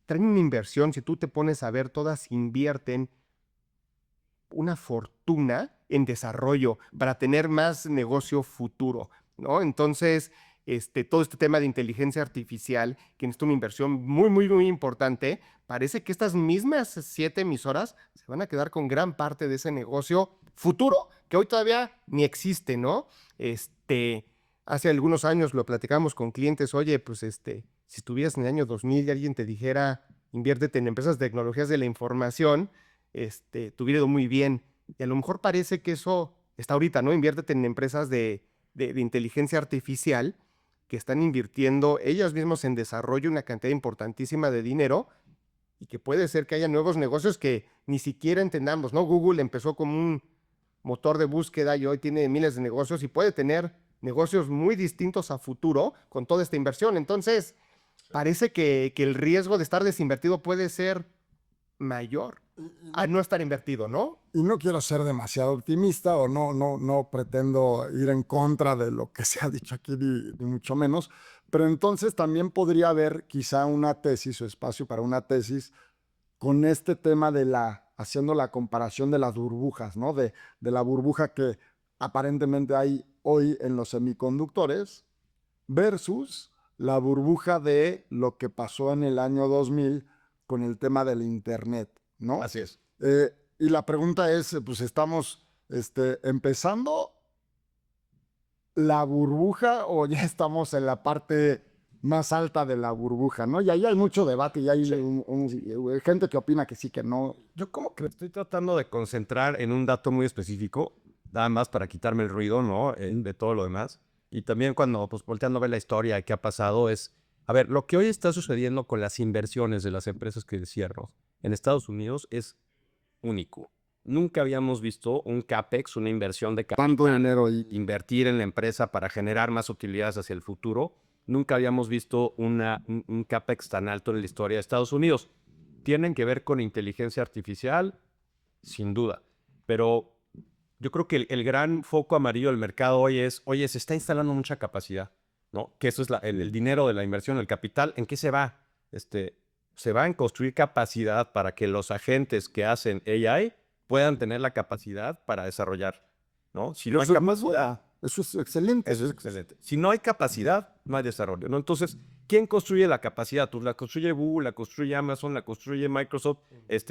traen una inversión. Si tú te pones a ver, todas invierten una fortuna en desarrollo para tener más negocio futuro, ¿no? Entonces, todo este tema de inteligencia artificial, que necesita una inversión muy, muy, muy importante, parece que estas mismas 7 emisoras se van a quedar con gran parte de ese negocio futuro, que hoy todavía ni existe, ¿no? Hace algunos años lo platicamos con clientes, oye, pues si estuvieras en el año 2000 y alguien te dijera, inviértete en empresas de tecnologías de la información, te hubiera ido muy bien. Y a lo mejor parece que eso está ahorita, ¿no? Inviértete en empresas de inteligencia artificial que están invirtiendo ellos mismos en desarrollo una cantidad importantísima de dinero y que puede ser que haya nuevos negocios que ni siquiera entendamos, ¿no? Google empezó como un motor de búsqueda y hoy tiene miles de negocios y puede tener negocios muy distintos a futuro con toda esta inversión. Entonces, parece que el riesgo de estar desinvertido puede ser mayor a no estar invertido, ¿no? Y no quiero ser demasiado optimista o no pretendo ir en contra de lo que se ha dicho aquí, ni mucho menos, pero entonces también podría haber quizá una tesis o espacio para una tesis con este tema de haciendo la comparación de las burbujas, ¿no? De la burbuja que aparentemente hay hoy en los semiconductores versus la burbuja de lo que pasó en el año 2000 con el tema del Internet, ¿no? Así es. Y la pregunta es, pues estamos empezando la burbuja o ya estamos en la parte más alta de la burbuja, ¿no? Y ahí hay mucho debate y hay gente que opina que sí, que no. Yo como que me estoy tratando de concentrar en un dato muy específico, nada más para quitarme el ruido, ¿no? De todo lo demás. Y también cuando, pues, volteando a ver la historia de qué ha pasado es, a ver, lo que hoy está sucediendo con las inversiones de las empresas que cierro en Estados Unidos es único. Nunca habíamos visto un CAPEX, una inversión de Tanto dinero y invertir en la empresa para generar más utilidades hacia el futuro. Nunca habíamos visto un CAPEX tan alto en la historia de Estados Unidos. Tienen que ver con inteligencia artificial, sin duda. Pero yo creo que el gran foco amarillo del mercado hoy es, oye, se está instalando mucha capacidad, ¿no? Que eso es el dinero de la inversión, el capital. ¿En qué se va? Se va en construir capacidad para que los agentes que hacen AI puedan tener la capacidad para desarrollar, ¿no? Si no hay capacidad, eso es excelente. eso es excelente. Si no hay capacidad, no hay desarrollo, ¿no? Entonces, ¿quién construye la capacidad? Pues la construye Google, la construye Amazon, la construye Microsoft,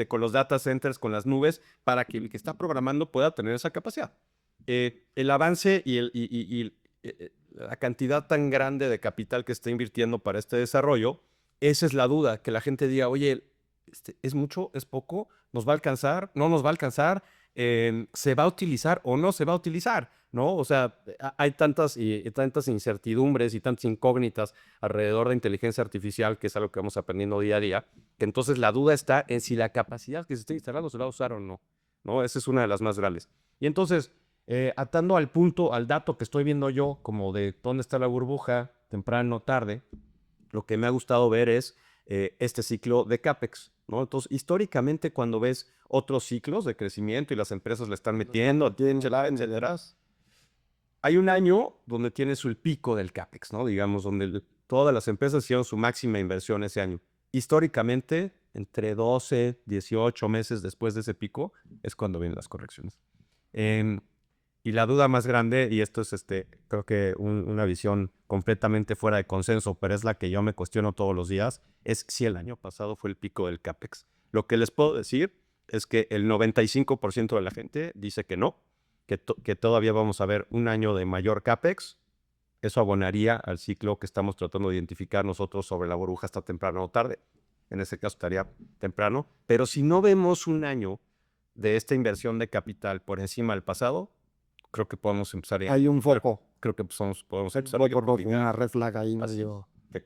con los data centers, con las nubes, para que el que está programando pueda tener esa capacidad. El avance y la cantidad tan grande de capital que está invirtiendo para este desarrollo, esa es la duda, que la gente diga, oye, ¿es mucho? ¿Es poco? ¿Nos va a alcanzar? ¿No nos va a alcanzar? ¿Se va a utilizar o no se va a utilizar? ¿No? O sea, hay tantas incertidumbres y tantas incógnitas alrededor de inteligencia artificial, que es algo que vamos aprendiendo día a día, que entonces la duda está en si la capacidad que se está instalando se va a usar o no, ¿no? Esa es una de las más grandes. Y entonces, atando al punto, al dato que estoy viendo yo, como de dónde está la burbuja, temprano, tarde, lo que me ha gustado ver es este ciclo de CAPEX, ¿no? Entonces, históricamente, cuando ves otros ciclos de crecimiento y las empresas le están metiendo, hay un año donde tienes el pico del CAPEX, ¿no? Digamos, donde todas las empresas hicieron su máxima inversión ese año. Históricamente, entre 12, 18 meses después de ese pico, es cuando vienen las correcciones. Y la duda más grande, y esto es creo que una visión completamente fuera de consenso, pero es la que yo me cuestiono todos los días, es si el año pasado fue el pico del CAPEX. Lo que les puedo decir es que el 95% de la gente dice que no, que todavía vamos a ver un año de mayor CAPEX. Eso abonaría al ciclo que estamos tratando de identificar nosotros sobre la burbuja hasta temprano o tarde. En ese caso estaría temprano. Pero si no vemos un año de esta inversión de capital por encima del pasado, creo que podemos empezar a... Hay un foco. Creo que podemos empezar Una red flag ahí.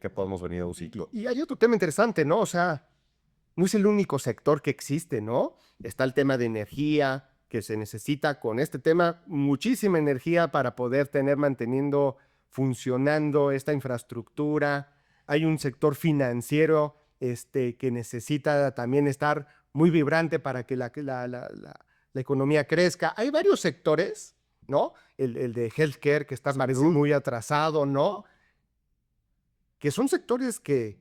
que podemos venir a un ciclo. Y hay otro tema interesante, ¿no? O sea, no es el único sector que existe, ¿no? Está el tema de energía, que se necesita con este tema muchísima energía para poder tener manteniendo funcionando esta infraestructura. Hay un sector financiero que necesita también estar muy vibrante para que la economía crezca. Hay varios sectores, ¿no? El de healthcare, que está muy atrasado, ¿no? Que son sectores que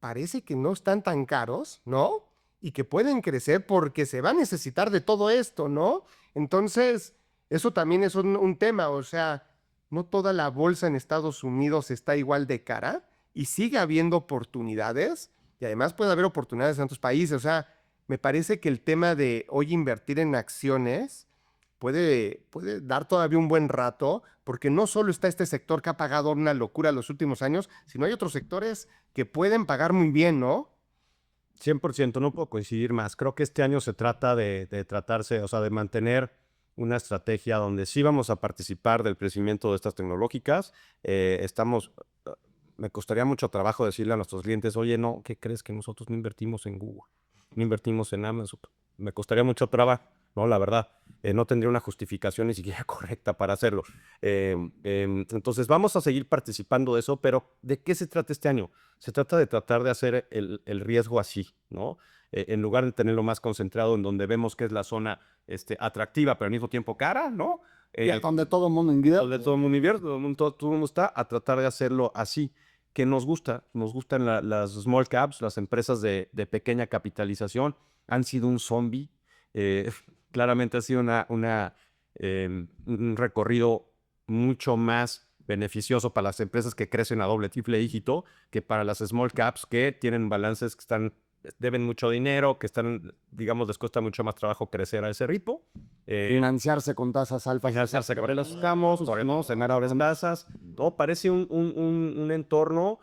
parece que no están tan caros, ¿no? Y que pueden crecer porque se va a necesitar de todo esto, ¿no? Entonces, eso también es un tema, o sea, no toda la bolsa en Estados Unidos está igual de cara y sigue habiendo oportunidades y además puede haber oportunidades en otros países, o sea, me parece que el tema de hoy invertir en acciones puede dar todavía un buen rato, porque no solo está este sector que ha pagado una locura los últimos años, sino hay otros sectores que pueden pagar muy bien, ¿no? 100%, no puedo coincidir más. Creo que este año se trata de tratarse, o sea, de mantener una estrategia donde sí vamos a participar del crecimiento de estas tecnológicas. Me costaría mucho trabajo decirle a nuestros clientes, oye, no, ¿qué crees que nosotros no invertimos en Google? No invertimos en Amazon. Me costaría mucho trabajo, ¿no? La verdad, no tendría una justificación ni siquiera correcta para hacerlo. Entonces, vamos a seguir participando de eso, pero ¿de qué se trata este año? Se trata de tratar de hacer el riesgo así, ¿no? En lugar de tenerlo más concentrado en donde vemos que es la zona atractiva, pero al mismo tiempo cara, ¿no? Donde todo el mundo invierte. Donde todo el mundo invierte, todo el mundo está, a tratar de hacerlo así. Que nos gustan las small caps, las empresas de pequeña capitalización, han sido un zombie. eh, Claramente ha sido un recorrido mucho más beneficioso para las empresas que crecen a doble, triple dígito, que para las small caps que tienen balances que deben mucho dinero, digamos, les cuesta mucho más trabajo crecer a ese ritmo. Financiarse con tasas altas. Financiarse con los camos, podemos tener ahora tasas. Todo parece un entorno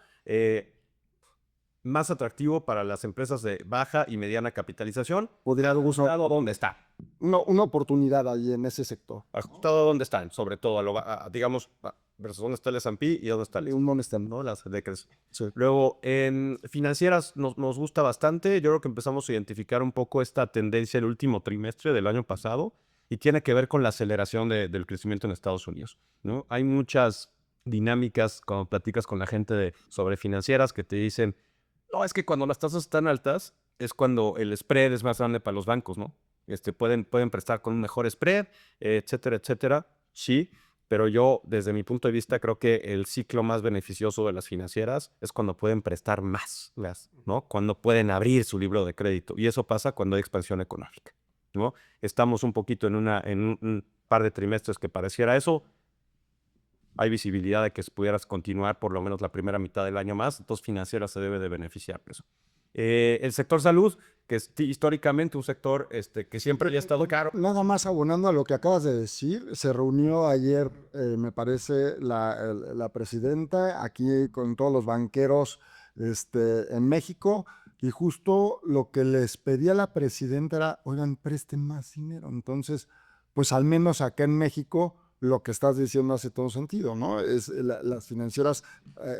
más atractivo para las empresas de baja y mediana capitalización. Podría Ajustado a dónde está. una oportunidad ahí en ese sector. Ajustado a dónde están, sobre todo, digamos, versus dónde está el S&P y dónde está el Un non-STEM. ¿no? Las de sí. Luego, en financieras nos gusta bastante. Yo creo que empezamos a identificar un poco esta tendencia el último trimestre del año pasado y tiene que ver con la aceleración del crecimiento en Estados Unidos, ¿no? Hay muchas dinámicas cuando platicas con la gente sobre financieras que te dicen, no, es que cuando las tasas están altas es cuando el spread es más grande para los bancos, ¿no? Pueden prestar con un mejor spread, etcétera, etcétera. Sí, pero yo, desde mi punto de vista, creo que el ciclo más beneficioso de las financieras es cuando pueden prestar más, ¿no? Cuando pueden abrir su libro de crédito. Y eso pasa cuando hay expansión económica, ¿no? Estamos un poquito en un par de trimestres que pareciera eso. Hay visibilidad de que pudieras continuar por lo menos la primera mitad del año más. Entonces, financiera se debe de beneficiar de eso. El sector salud, que es históricamente un sector que siempre le ha estado caro. Nada más abonando a lo que acabas de decir, se reunió ayer, me parece, la presidenta aquí con todos los banqueros en México, y justo lo que les pedía la presidenta era, oigan, presten más dinero. Entonces, pues al menos acá en México, lo que estás diciendo hace todo sentido, ¿no? Las financieras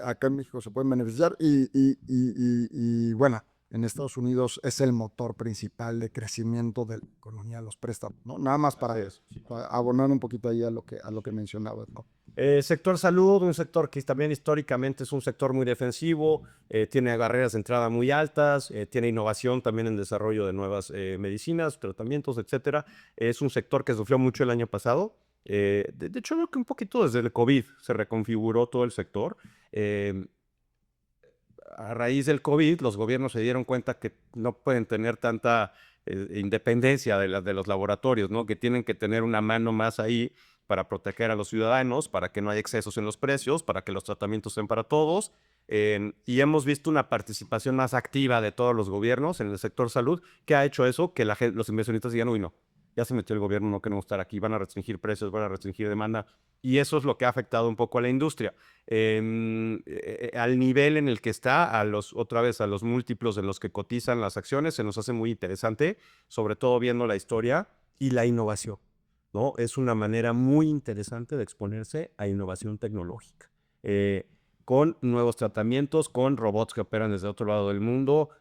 acá en México se pueden beneficiar y bueno, en Estados Unidos es el motor principal de crecimiento de la economía, los préstamos, ¿no? Nada más para abonar un poquito ahí a lo que mencionabas, ¿no? Sector salud, un sector que también históricamente es un sector muy defensivo, tiene barreras de entrada muy altas, tiene innovación también en desarrollo de nuevas medicinas, tratamientos, etcétera. Es un sector que sufrió mucho el año pasado. De hecho, creo que un poquito desde el COVID se reconfiguró todo el sector. A raíz del COVID, los gobiernos se dieron cuenta que no pueden tener tanta independencia de los laboratorios, ¿no? Que tienen que tener una mano más ahí para proteger a los ciudadanos, para que no haya excesos en los precios, para que los tratamientos sean para todos. Y hemos visto una participación más activa de todos los gobiernos en el sector salud que ha hecho eso, que los inversionistas digan, uy, no, ya se metió el gobierno, no queremos estar aquí, van a restringir precios, van a restringir demanda. Y eso es lo que ha afectado un poco a la industria. Al nivel en el que está, otra vez a los múltiplos en los que cotizan las acciones, se nos hace muy interesante, sobre todo viendo la historia y la innovación, ¿no? Es una manera muy interesante de exponerse a innovación tecnológica. Con nuevos tratamientos, con robots que operan desde otro lado del mundo,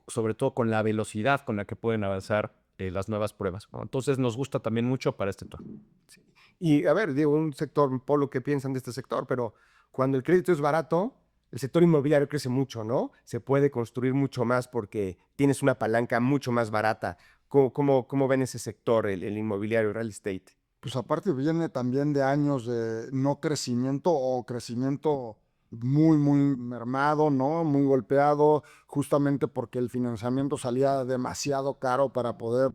sobre todo con la velocidad con la que pueden avanzar las nuevas pruebas, ¿no? Entonces nos gusta también mucho para este turno. Sí. Y a ver, digo, un sector, Polo, ¿qué piensan de este sector? Pero cuando el crédito es barato, el sector inmobiliario crece mucho, ¿no? Se puede construir mucho más porque tienes una palanca mucho más barata. ¿Cómo ven ese sector, el inmobiliario, real estate? Pues aparte viene también de años de no crecimiento o crecimiento muy, muy mermado, ¿no? Muy golpeado, justamente porque el financiamiento salía demasiado caro para poder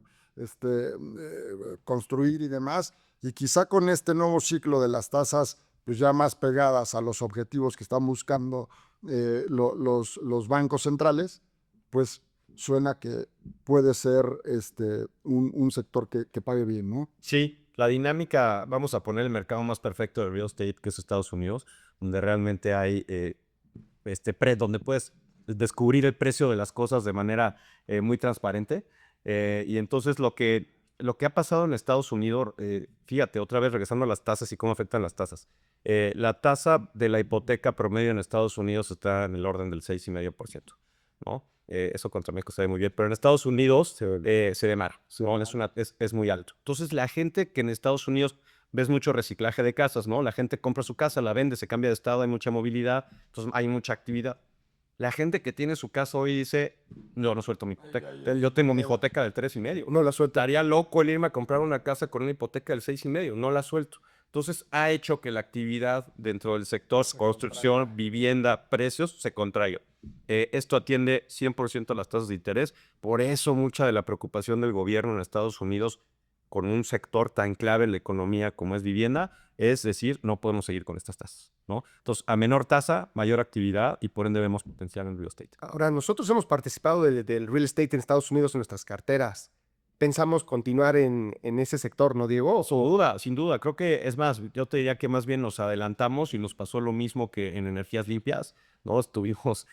construir y demás. Y quizá con este nuevo ciclo de las tasas, pues ya más pegadas a los objetivos que están buscando los bancos centrales, pues suena que puede ser un sector que pague bien, ¿no? Sí, la dinámica, vamos a poner el mercado más perfecto de real estate, que es Estados Unidos, donde realmente hay, donde puedes descubrir el precio de las cosas de manera muy transparente. Y entonces lo que ha pasado en Estados Unidos, fíjate, otra vez regresando a las tasas y cómo afectan las tasas. La tasa de la hipoteca promedio en Estados Unidos está en el orden del 6,5%, ¿no? Eso contra México se ve muy bien, pero en Estados Unidos se ve mal, ¿no? Es muy alto. Entonces, la gente que en Estados Unidos ves mucho reciclaje de casas, ¿no? La gente compra su casa, la vende, se cambia de estado, hay mucha movilidad, entonces hay mucha actividad. La gente que tiene su casa hoy dice, no suelto mi hipoteca. Yo tengo mi hipoteca del 3,5. No la suelto. Estaría loco el irme a comprar una casa con una hipoteca del 6,5. No la suelto. Entonces ha hecho que la actividad dentro del sector construcción, vivienda, precios se contraiga. Esto atiende 100% a las tasas de interés. Por eso mucha de la preocupación del gobierno en Estados Unidos con un sector tan clave en la economía como es vivienda, es decir, no podemos seguir con estas tasas, ¿no? Entonces, a menor tasa, mayor actividad y por ende vemos potencial en real estate. Ahora, nosotros hemos participado del real estate en Estados Unidos en nuestras carteras. Pensamos continuar en ese sector, ¿no, Diego? Sin duda. Creo que es más, yo te diría que más bien nos adelantamos y nos pasó lo mismo que en energías limpias, ¿no? Estuvimos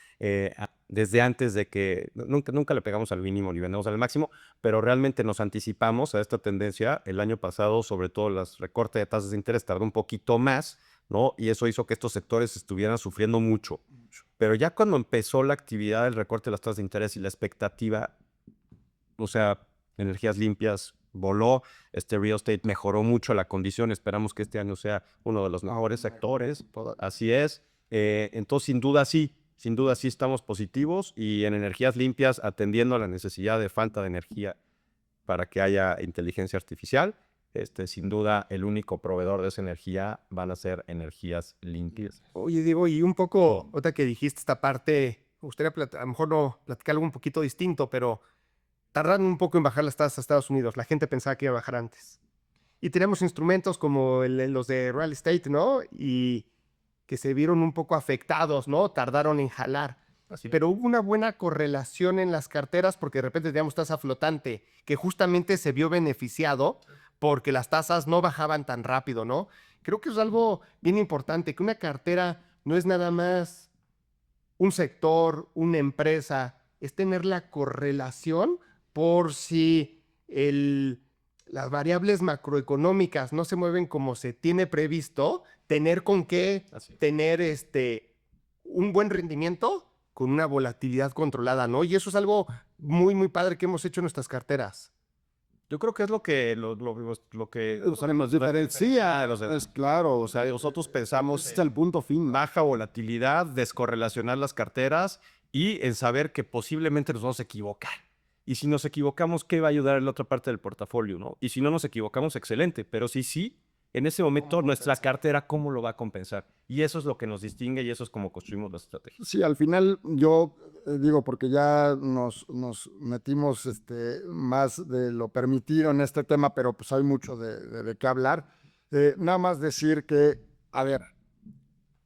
desde antes de que, nunca le pegamos al mínimo ni vendemos al máximo, pero realmente nos anticipamos a esta tendencia. El año pasado, sobre todo las recortes de tasas de interés tardó un poquito más, ¿no? Y eso hizo que estos sectores estuvieran sufriendo mucho. Pero ya cuando empezó la actividad del recorte de las tasas de interés y la expectativa, o sea, energías limpias voló, real estate mejoró mucho la condición, esperamos que este año sea uno de los mejores sectores, así es. Entonces, sin duda sí estamos positivos y en energías limpias atendiendo a la necesidad de falta de energía para que haya inteligencia artificial. Sin duda, el único proveedor de esa energía van a ser energías limpias. Oye, Diego, y un poco, ahorita que dijiste esta parte, me gustaría a lo mejor no platicar algo un poquito distinto, pero tardaron un poco en bajar las tasas a Estados Unidos. La gente pensaba que iba a bajar antes. Y tenemos instrumentos como los de real estate, ¿no? Y que se vieron un poco afectados, ¿no? Tardaron en jalar. Pero hubo una buena correlación en las carteras porque de repente teníamos tasa flotante que justamente se vio beneficiado porque las tasas no bajaban tan rápido, ¿no? Creo que es algo bien importante, que una cartera no es nada más un sector, una empresa, es tener la correlación por si las variables macroeconómicas no se mueven como se tiene previsto, tener con qué tener un buen rendimiento con una volatilidad controlada, ¿no? Y eso es algo muy, muy padre que hemos hecho en nuestras carteras. Yo creo que es lo que Nos diferencia, es claro. O sea, nosotros pensamos, este es el punto fin, baja volatilidad, descorrelacionar las carteras y en saber que posiblemente nos vamos a equivocar. Y si nos equivocamos, ¿qué va a ayudar en la otra parte del portafolio, no? Y si no nos equivocamos, excelente. Pero sí, en ese momento nuestra cartera, ¿cómo lo va a compensar? Y eso es lo que nos distingue y eso es como construimos las estrategias. Sí, al final yo digo, porque ya nos metimos más de lo permitido en este tema, pero pues hay mucho de qué hablar. Nada más decir que, a ver,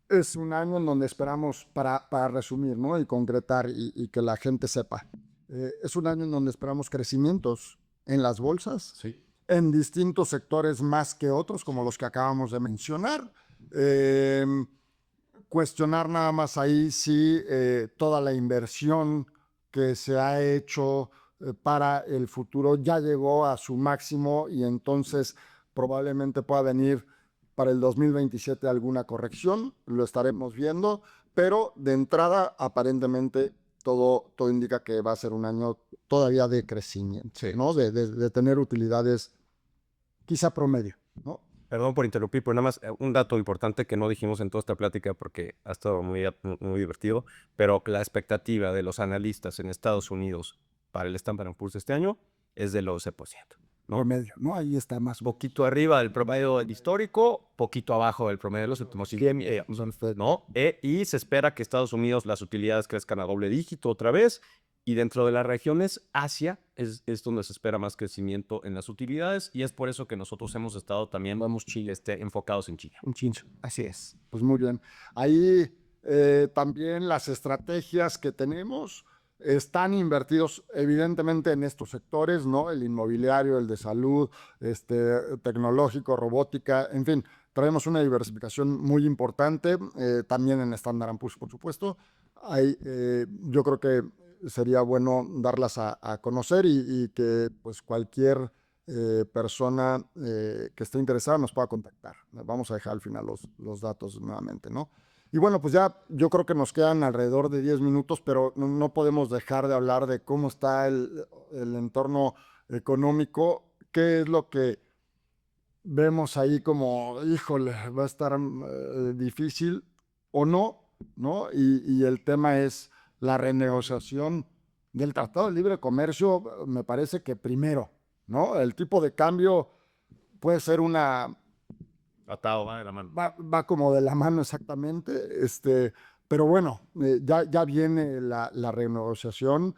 es un año en donde esperamos, para resumir, ¿no? Y concretar y que la gente sepa. Es un año en donde esperamos crecimientos en las bolsas, Sí. en distintos sectores más que otros, como los que acabamos de mencionar. Cuestionar nada más ahí si toda la inversión que se ha hecho para el futuro ya llegó a su máximo y entonces probablemente pueda venir para el 2027 alguna corrección, lo estaremos viendo, pero de entrada aparentemente todo indica que va a ser un año todavía de crecimiento, Sí. ¿no? De tener utilidades quizá promedio, ¿no? Perdón por interrumpir, pero nada más un dato importante que no dijimos en toda esta plática porque ha estado muy divertido, pero la expectativa de los analistas en Estados Unidos para el Standard & Poor's este año es del 11%. Promedio, ¿no? Ahí está más. Poquito arriba del promedio histórico, poquito abajo del promedio de los últimos 100, ¿no? Y se espera que Estados Unidos las utilidades crezcan a doble dígito otra vez. Y dentro de las regiones, Asia es donde se espera más crecimiento en las utilidades. Y es por eso que nosotros hemos estado también enfocados en China. Un chincho, así es. Pues muy bien. Ahí también las estrategias que tenemos están invertidos evidentemente en estos sectores, ¿no? El inmobiliario, el de salud, tecnológico, robótica, en fin, traemos una diversificación muy importante, también en Standard & Poor's, por supuesto. Yo creo que sería bueno darlas a conocer y que pues cualquier persona que esté interesada nos pueda contactar. Vamos a dejar al final los datos nuevamente, ¿no? Y bueno, pues ya yo creo que nos quedan alrededor de 10 minutos, pero no podemos dejar de hablar de cómo está el entorno económico, qué es lo que vemos ahí como, híjole, va a estar difícil o no, ¿no? Y el tema es la renegociación del Tratado de Libre Comercio, me parece que primero, ¿no? El tipo de cambio puede ser Atado, va de la mano. va como de la mano exactamente, pero bueno, ya viene la renegociación,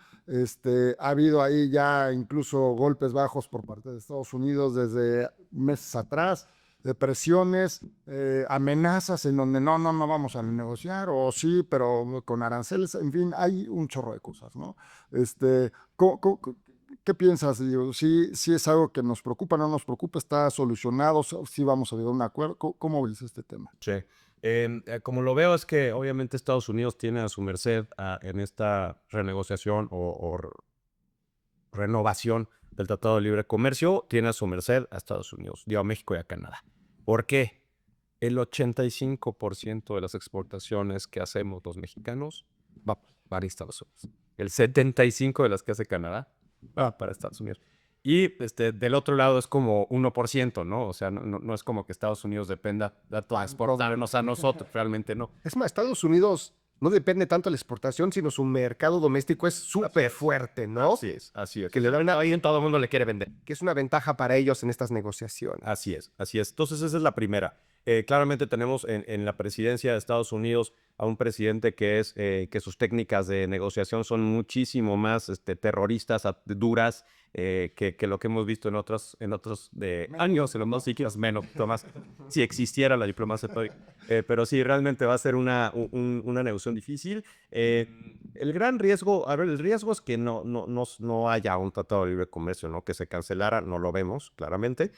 ha habido ahí ya incluso golpes bajos por parte de Estados Unidos desde meses atrás, de presiones, amenazas en donde no vamos a negociar, o sí, pero con aranceles, en fin, hay un chorro de cosas, ¿no? ¿Qué piensas? Digo, ¿sí es algo que nos preocupa, no nos preocupa? ¿Está solucionado? ¿Sí vamos a llegar a un acuerdo? ¿Cómo ves este tema? Sí. Como lo veo es que obviamente Estados Unidos tiene a su merced en esta renegociación o renovación del Tratado de Libre Comercio, tiene a su merced a Estados Unidos, a México y a Canadá. ¿Por qué? El 85% de las exportaciones que hacemos los mexicanos va para Estados Unidos. El 75% de las que hace Canadá va para Estados Unidos. Y del otro lado es como 1%, ¿no? O sea, no es como que Estados Unidos dependa de exportarnos a nosotros, realmente no. Es más, Estados Unidos no depende tanto de la exportación, sino su mercado doméstico es súper fuerte, ¿no? Así es, así es. Que le dan Ahí en todo el mundo le quiere vender. que es una ventaja para ellos en estas negociaciones. Así es, así es. Entonces esa es la primera. Claramente tenemos en la presidencia de Estados Unidos a un presidente que sus técnicas de negociación son muchísimo más terroristas, duras, que lo que hemos visto en otros años, en los más siquiera menos, más, si existiera la diplomacia. Pero sí, realmente va a ser una negociación difícil. El gran riesgo, el riesgo es que no haya un tratado de libre comercio, ¿no? Que se cancelara, no lo vemos claramente.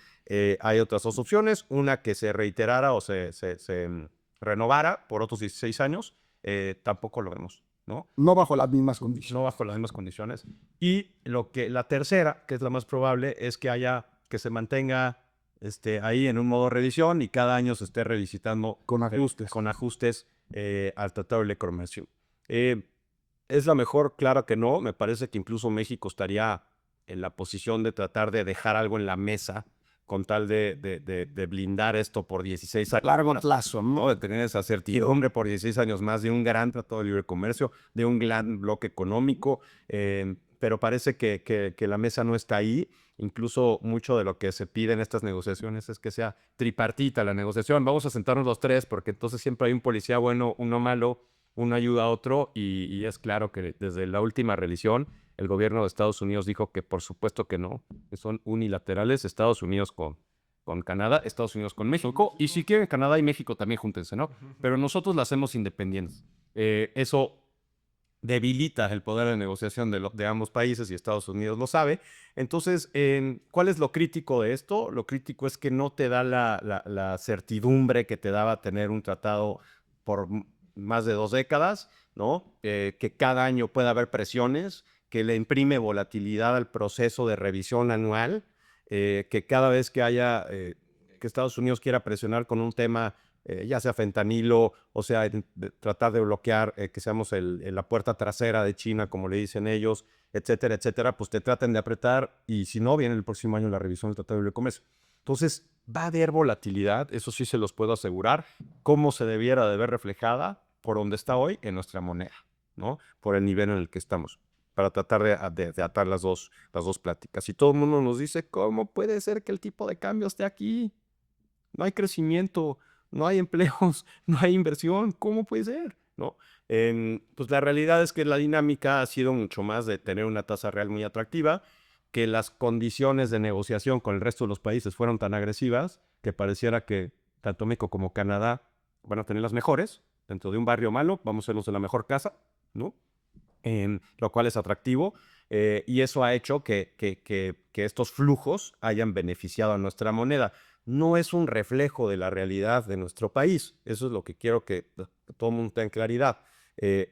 Hay otras dos opciones, una que se reiterara o se renovara por otros 16 años, tampoco lo vemos, ¿no? No bajo las mismas condiciones. No bajo las mismas condiciones. Y la tercera, que es la más probable, es que se mantenga ahí en un modo de revisión y cada año se esté revisitando Con ajustes. Con ajustes al Tratado de Libre Comercio. ¿Es la mejor? Claro que no. Me parece que incluso México estaría en la posición de tratar de dejar algo en la mesa con tal de blindar esto por 16 años. Largo plazo, ¿no? De tener esa certidumbre por 16 años más de un gran tratado de libre comercio, de un gran bloque económico, pero parece que la mesa no está ahí. Incluso mucho de lo que se pide en estas negociaciones es que sea tripartita la negociación. Vamos a sentarnos los tres porque entonces siempre hay un policía bueno, uno malo, uno ayuda a otro y es claro que desde la última revisión el gobierno de Estados Unidos dijo que por supuesto que no, que son unilaterales, Estados Unidos con Canadá, Estados Unidos con México, y si quieren Canadá y México también júntense, ¿no? Pero nosotros las hacemos independientes. Eso debilita el poder de negociación de ambos países y Estados Unidos lo sabe. Entonces, ¿cuál es lo crítico de esto? Lo crítico es que no te da la certidumbre que te daba tener un tratado por más de 2 décadas, ¿no? Que cada año pueda haber presiones, que le imprime volatilidad al proceso de revisión anual, que cada vez que haya, que Estados Unidos quiera presionar con un tema, ya sea fentanilo, o sea, tratar de bloquear que seamos la puerta trasera de China, como le dicen ellos, etcétera, etcétera, pues te traten de apretar y si no, viene el próximo año la revisión del Tratado de Libre Comercio. Entonces, va a haber volatilidad, eso sí se los puedo asegurar, como se debiera de ver reflejada por donde está hoy en nuestra moneda, ¿no? Por el nivel en el que estamos, para tratar de atar las dos pláticas. Y todo el mundo nos dice, ¿cómo puede ser que el tipo de cambio esté aquí? No hay crecimiento, no hay empleos, no hay inversión, ¿cómo puede ser? ¿No? Pues la realidad es que la dinámica ha sido mucho más de tener una tasa real muy atractiva, que las condiciones de negociación con el resto de los países fueron tan agresivas que pareciera que tanto México como Canadá van a tener las mejores. Dentro de un barrio malo, vamos a ser los de la mejor casa, ¿no? Lo cual es atractivo, y eso ha hecho que estos flujos hayan beneficiado a nuestra moneda. No es un reflejo de la realidad de nuestro país. Eso es lo que quiero que todo el mundo tenga claridad.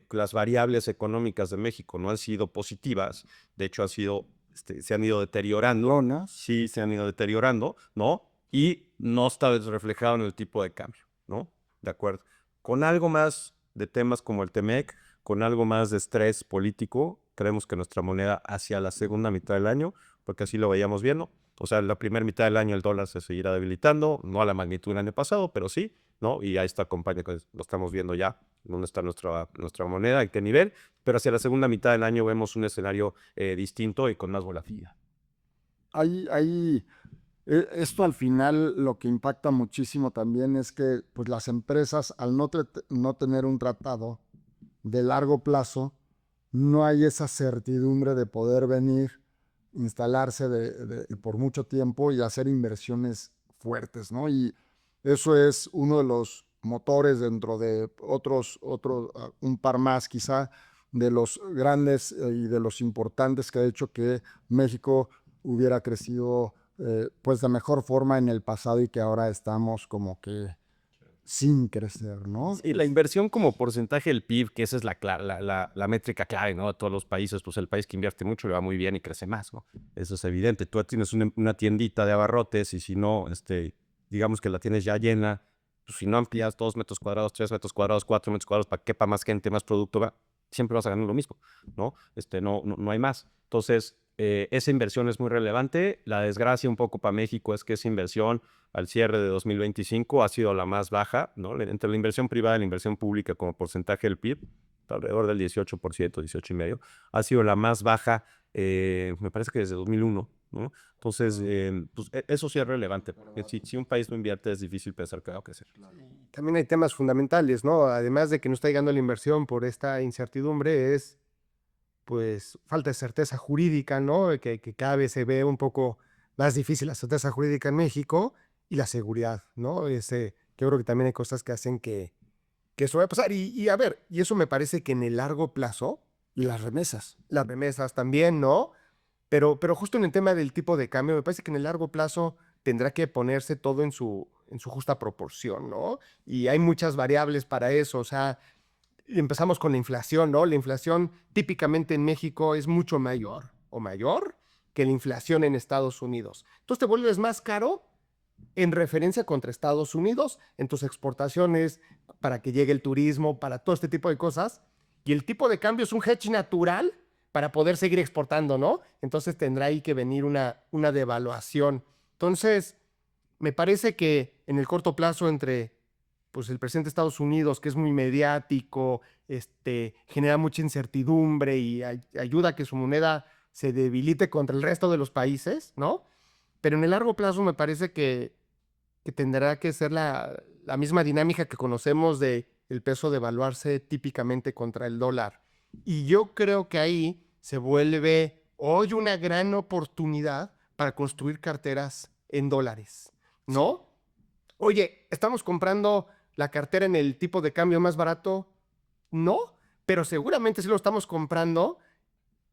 Las variables económicas de México no han sido positivas, de hecho se han ido deteriorando, ¿no? sí se han ido deteriorando, ¿no? Y no está reflejado en el tipo de cambio, ¿no? De acuerdo. Con algo más de temas como el TEMEC, con algo más de estrés político, creemos que nuestra moneda hacia la segunda mitad del año, porque así lo veíamos viendo, o sea, la primera mitad del año el dólar se seguirá debilitando, no a la magnitud del año pasado, pero sí, ¿no? Y ahí está, compañía, que lo estamos viendo ya, dónde está nuestra moneda, en qué nivel, pero hacia la segunda mitad del año vemos un escenario distinto y con más volatilidad. Esto al final lo que impacta muchísimo también es que pues, las empresas, al no tener un tratado de largo plazo, no hay esa certidumbre de poder venir, instalarse por mucho tiempo y hacer inversiones fuertes, ¿no? Y eso es uno de los motores dentro de un par más quizá, de los grandes y de los importantes que ha hecho que México hubiera crecido pues de mejor forma en el pasado y que ahora estamos como que sin crecer, ¿no? Sí, la inversión como porcentaje del PIB, que esa es la métrica clave, ¿no? De todos los países, pues el país que invierte mucho le va muy bien y crece más, ¿no? Eso es evidente. Tú tienes una tiendita de abarrotes y si no, digamos que la tienes ya llena, pues si no amplias 2 metros cuadrados, 3 metros cuadrados, 4 metros cuadrados para que quepa más gente, más producto, siempre vas a ganar lo mismo, ¿no? No hay más. Entonces, esa inversión es muy relevante. La desgracia un poco para México es que esa inversión al cierre de 2025 ha sido la más baja, ¿no? Entre la inversión privada y la inversión pública como porcentaje del PIB, alrededor del 18%, 18,5%, ha sido la más baja, me parece que desde 2001, ¿no? Entonces, pues eso sí es relevante, porque si un país no invierte es difícil pensar que va a crecer. También hay temas fundamentales, ¿no? Además de que no está llegando la inversión por esta incertidumbre, es pues falta de certeza jurídica, ¿no? Que cada vez se ve un poco más difícil la certeza jurídica en México y la seguridad, ¿no? Yo creo que también hay cosas que hacen que eso va a pasar. Y a ver, y eso me parece que en el largo plazo, Y las remesas también, ¿no? Pero justo en el tema del tipo de cambio, me parece que en el largo plazo tendrá que ponerse todo en su justa proporción, ¿no? Y hay muchas variables para eso, o sea, empezamos con la inflación, ¿no? La inflación típicamente en México es mucho mayor que la inflación en Estados Unidos. Entonces te vuelves más caro en referencia contra Estados Unidos, en tus exportaciones, para que llegue el turismo, para todo este tipo de cosas. Y el tipo de cambio es un hedge natural para poder seguir exportando, ¿no? Entonces tendrá ahí que venir una devaluación. Entonces, me parece que en el corto plazo entre pues el presidente de Estados Unidos, que es muy mediático, genera mucha incertidumbre y ayuda a que su moneda se debilite contra el resto de los países, ¿no? Pero en el largo plazo me parece que tendrá que ser la misma dinámica que conocemos de el peso devaluarse típicamente contra el dólar. Y yo creo que ahí se vuelve hoy una gran oportunidad para construir carteras en dólares, ¿no? Oye, estamos comprando la cartera en el tipo de cambio más barato, no, pero seguramente sí lo estamos comprando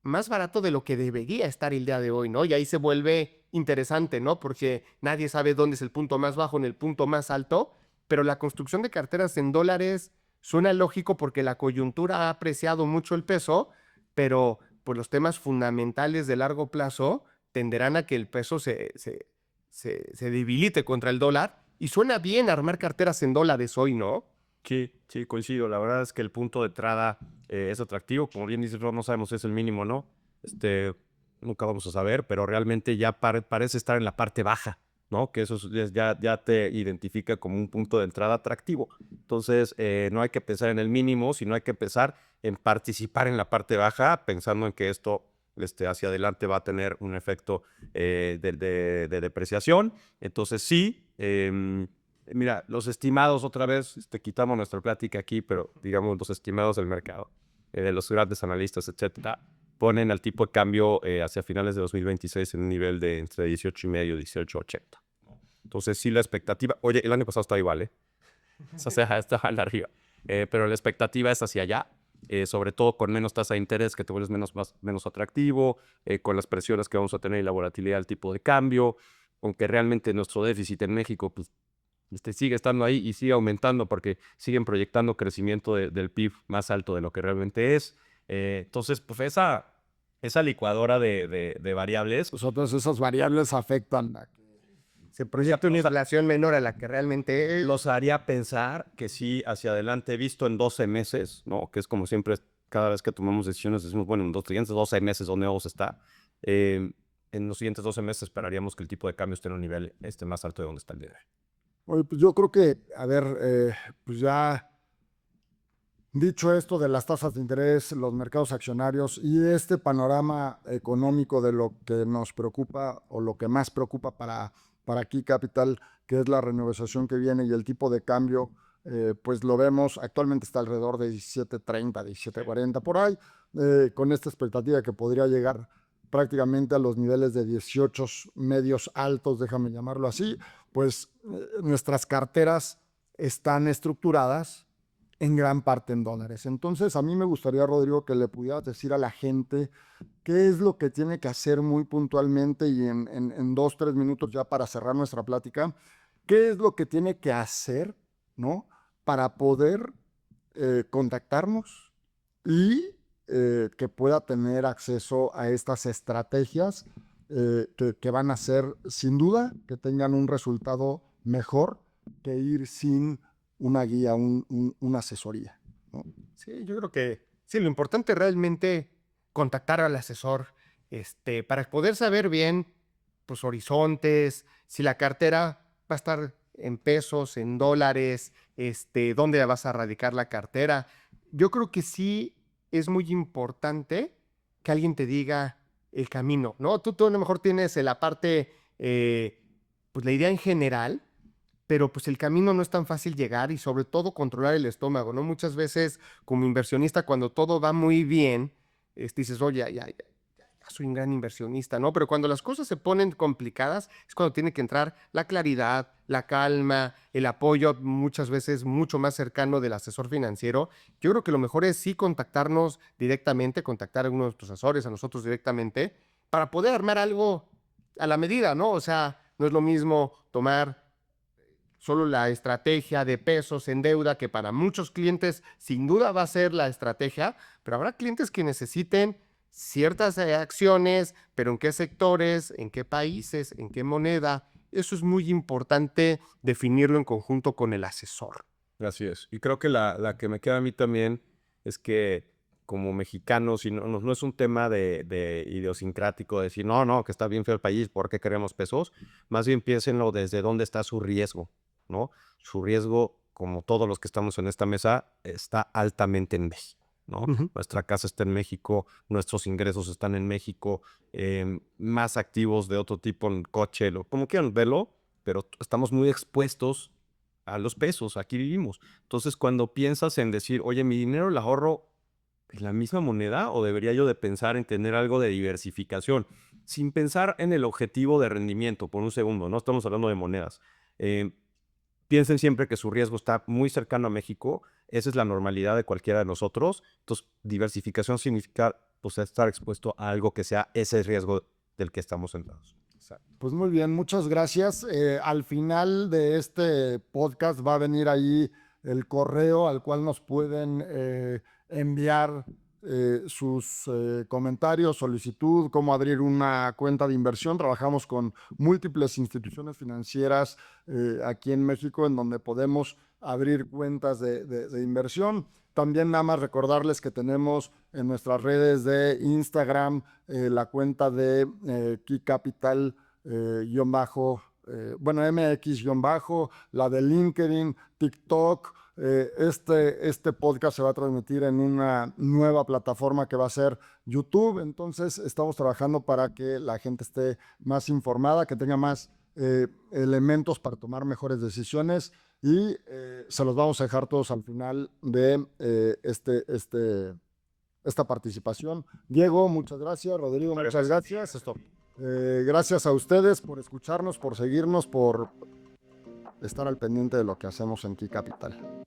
más barato de lo que debería estar el día de hoy, ¿no? Y ahí se vuelve interesante, ¿no? Porque nadie sabe dónde es el punto más bajo ni el punto más alto, pero la construcción de carteras en dólares suena lógico porque la coyuntura ha apreciado mucho el peso, pero pues los temas fundamentales de largo plazo tenderán a que el peso se debilite contra el dólar. Y suena bien armar carteras en dólares hoy, ¿no? Sí, coincido. La verdad es que el punto de entrada es atractivo. Como bien dices, Ron, no sabemos si es el mínimo, ¿no? Nunca vamos a saber, pero realmente ya parece estar en la parte baja ¿no? Que eso ya te identifica como un punto de entrada atractivo. Entonces, no hay que pensar en el mínimo, sino hay que pensar en participar en la parte baja, pensando en que esto hacia adelante va a tener un efecto de depreciación. Entonces, sí, mira, los estimados, otra vez, quitamos nuestra plática aquí, pero digamos los estimados del mercado, de los grandes analistas, etcétera, ponen al tipo de cambio hacia finales de 2026 en un nivel de entre 18.5 y 18.80. Entonces, sí, la expectativa... Oye, el año pasado estaba igual, ¿eh? O sea, está al arriba. Pero la expectativa es hacia allá, sobre todo con menos tasa de interés, que te vuelves menos atractivo, con las presiones que vamos a tener y la volatilidad del tipo de cambio, aunque realmente nuestro déficit en México pues, sigue estando ahí y sigue aumentando porque siguen proyectando crecimiento del PIB más alto de lo que realmente es. Entonces, pues esa licuadora de variables Pues todas esas variables afectan a que Se proyecta una inflación menor a la que realmente es. los haría pensar que sí, hacia adelante, visto en 12 meses, ¿no? Que es como siempre, cada vez que tomamos decisiones, decimos, bueno, en los siguientes 12 meses, ¿dónde vamos a estar? En los siguientes 12 meses esperaríamos que el tipo de cambio esté en un nivel más alto de donde está el día de hoy. Oye, pues yo creo que, a ver, pues ya dicho esto de las tasas de interés, los mercados accionarios y este panorama económico de lo que nos preocupa o lo que más preocupa para Key Capital, que es la renegociación que viene y el tipo de cambio, pues lo vemos, actualmente está alrededor de 17.30, 17.40 por ahí, con esta expectativa que podría llegar prácticamente a los niveles de 18 medios altos, déjame llamarlo así, pues nuestras carteras están estructuradas en gran parte en dólares. Entonces, a mí me gustaría, Rodrigo, que le pudieras decir a la gente qué es lo que tiene que hacer muy puntualmente y en 2, 3 minutos ya para cerrar nuestra plática, qué es lo que tiene que hacer, ¿no? Para poder contactarnos y que pueda tener acceso a estas estrategias que van a ser, sin duda, que tengan un resultado mejor que ir sin una guía, una asesoría, ¿no? Sí, yo creo que sí, lo importante es realmente contactar al asesor, para poder saber bien, pues, horizontes, si la cartera va a estar en pesos, en dólares, dónde vas a radicar la cartera. Yo creo que sí es muy importante que alguien te diga el camino, ¿no? Tú a lo mejor tienes la parte, pues la idea en general, pero pues el camino no es tan fácil llegar y sobre todo controlar el estómago, ¿no? Muchas veces como inversionista cuando todo va muy bien, dices, oye, ya soy un gran inversionista, ¿no? Pero cuando las cosas se ponen complicadas es cuando tiene que entrar la claridad, la calma, el apoyo muchas veces mucho más cercano del asesor financiero. Yo creo que lo mejor es sí contactarnos directamente, contactar a uno de nuestros asesores, a nosotros directamente, para poder armar algo a la medida, ¿no? O sea, no es lo mismo tomar solo la estrategia de pesos en deuda, que para muchos clientes sin duda va a ser la estrategia, pero habrá clientes que necesiten ciertas acciones, pero en qué sectores, en qué países, en qué moneda. Eso es muy importante definirlo en conjunto con el asesor. Así es. Y creo que la que me queda a mí también es que como mexicanos, y no es un tema de idiosincrático, de decir, no, que está bien feo el país, ¿por qué queremos pesos? Más bien piénsenlo desde dónde está su riesgo, ¿no? Su riesgo, como todos los que estamos en esta mesa, está altamente en México, ¿no? Ujú. Nuestra casa está en México, nuestros ingresos están en México, más activos de otro tipo en coche, como quieran verlo, pero estamos muy expuestos a los pesos, aquí vivimos. Entonces, cuando piensas en decir, oye, mi dinero lo ahorro en la misma moneda o debería yo de pensar en tener algo de diversificación, sin pensar en el objetivo de rendimiento, por un segundo, no estamos hablando de monedas. Eh, Piensen siempre que su riesgo está muy cercano a México, esa es la normalidad de cualquiera de nosotros. Entonces, diversificación significa pues, estar expuesto a algo que sea ese riesgo del que estamos sentados. Pues muy bien, muchas gracias. Al final de este podcast va a venir ahí el correo al cual nos pueden enviar sus comentarios, solicitud, cómo abrir una cuenta de inversión. Trabajamos con múltiples instituciones financieras aquí en México en donde podemos abrir cuentas de inversión. También nada más recordarles que tenemos en nuestras redes de Instagram la cuenta de Key Capital MX-bajo, la de LinkedIn, TikTok. Este podcast se va a transmitir en una nueva plataforma que va a ser YouTube. Entonces estamos trabajando para que la gente esté más informada, que tenga más elementos para tomar mejores decisiones y se los vamos a dejar todos al final de esta participación. Diego, muchas gracias. Rodrigo, muchas gracias. Gracias a ustedes por escucharnos, por seguirnos, por estar al pendiente de lo que hacemos en Key Capital.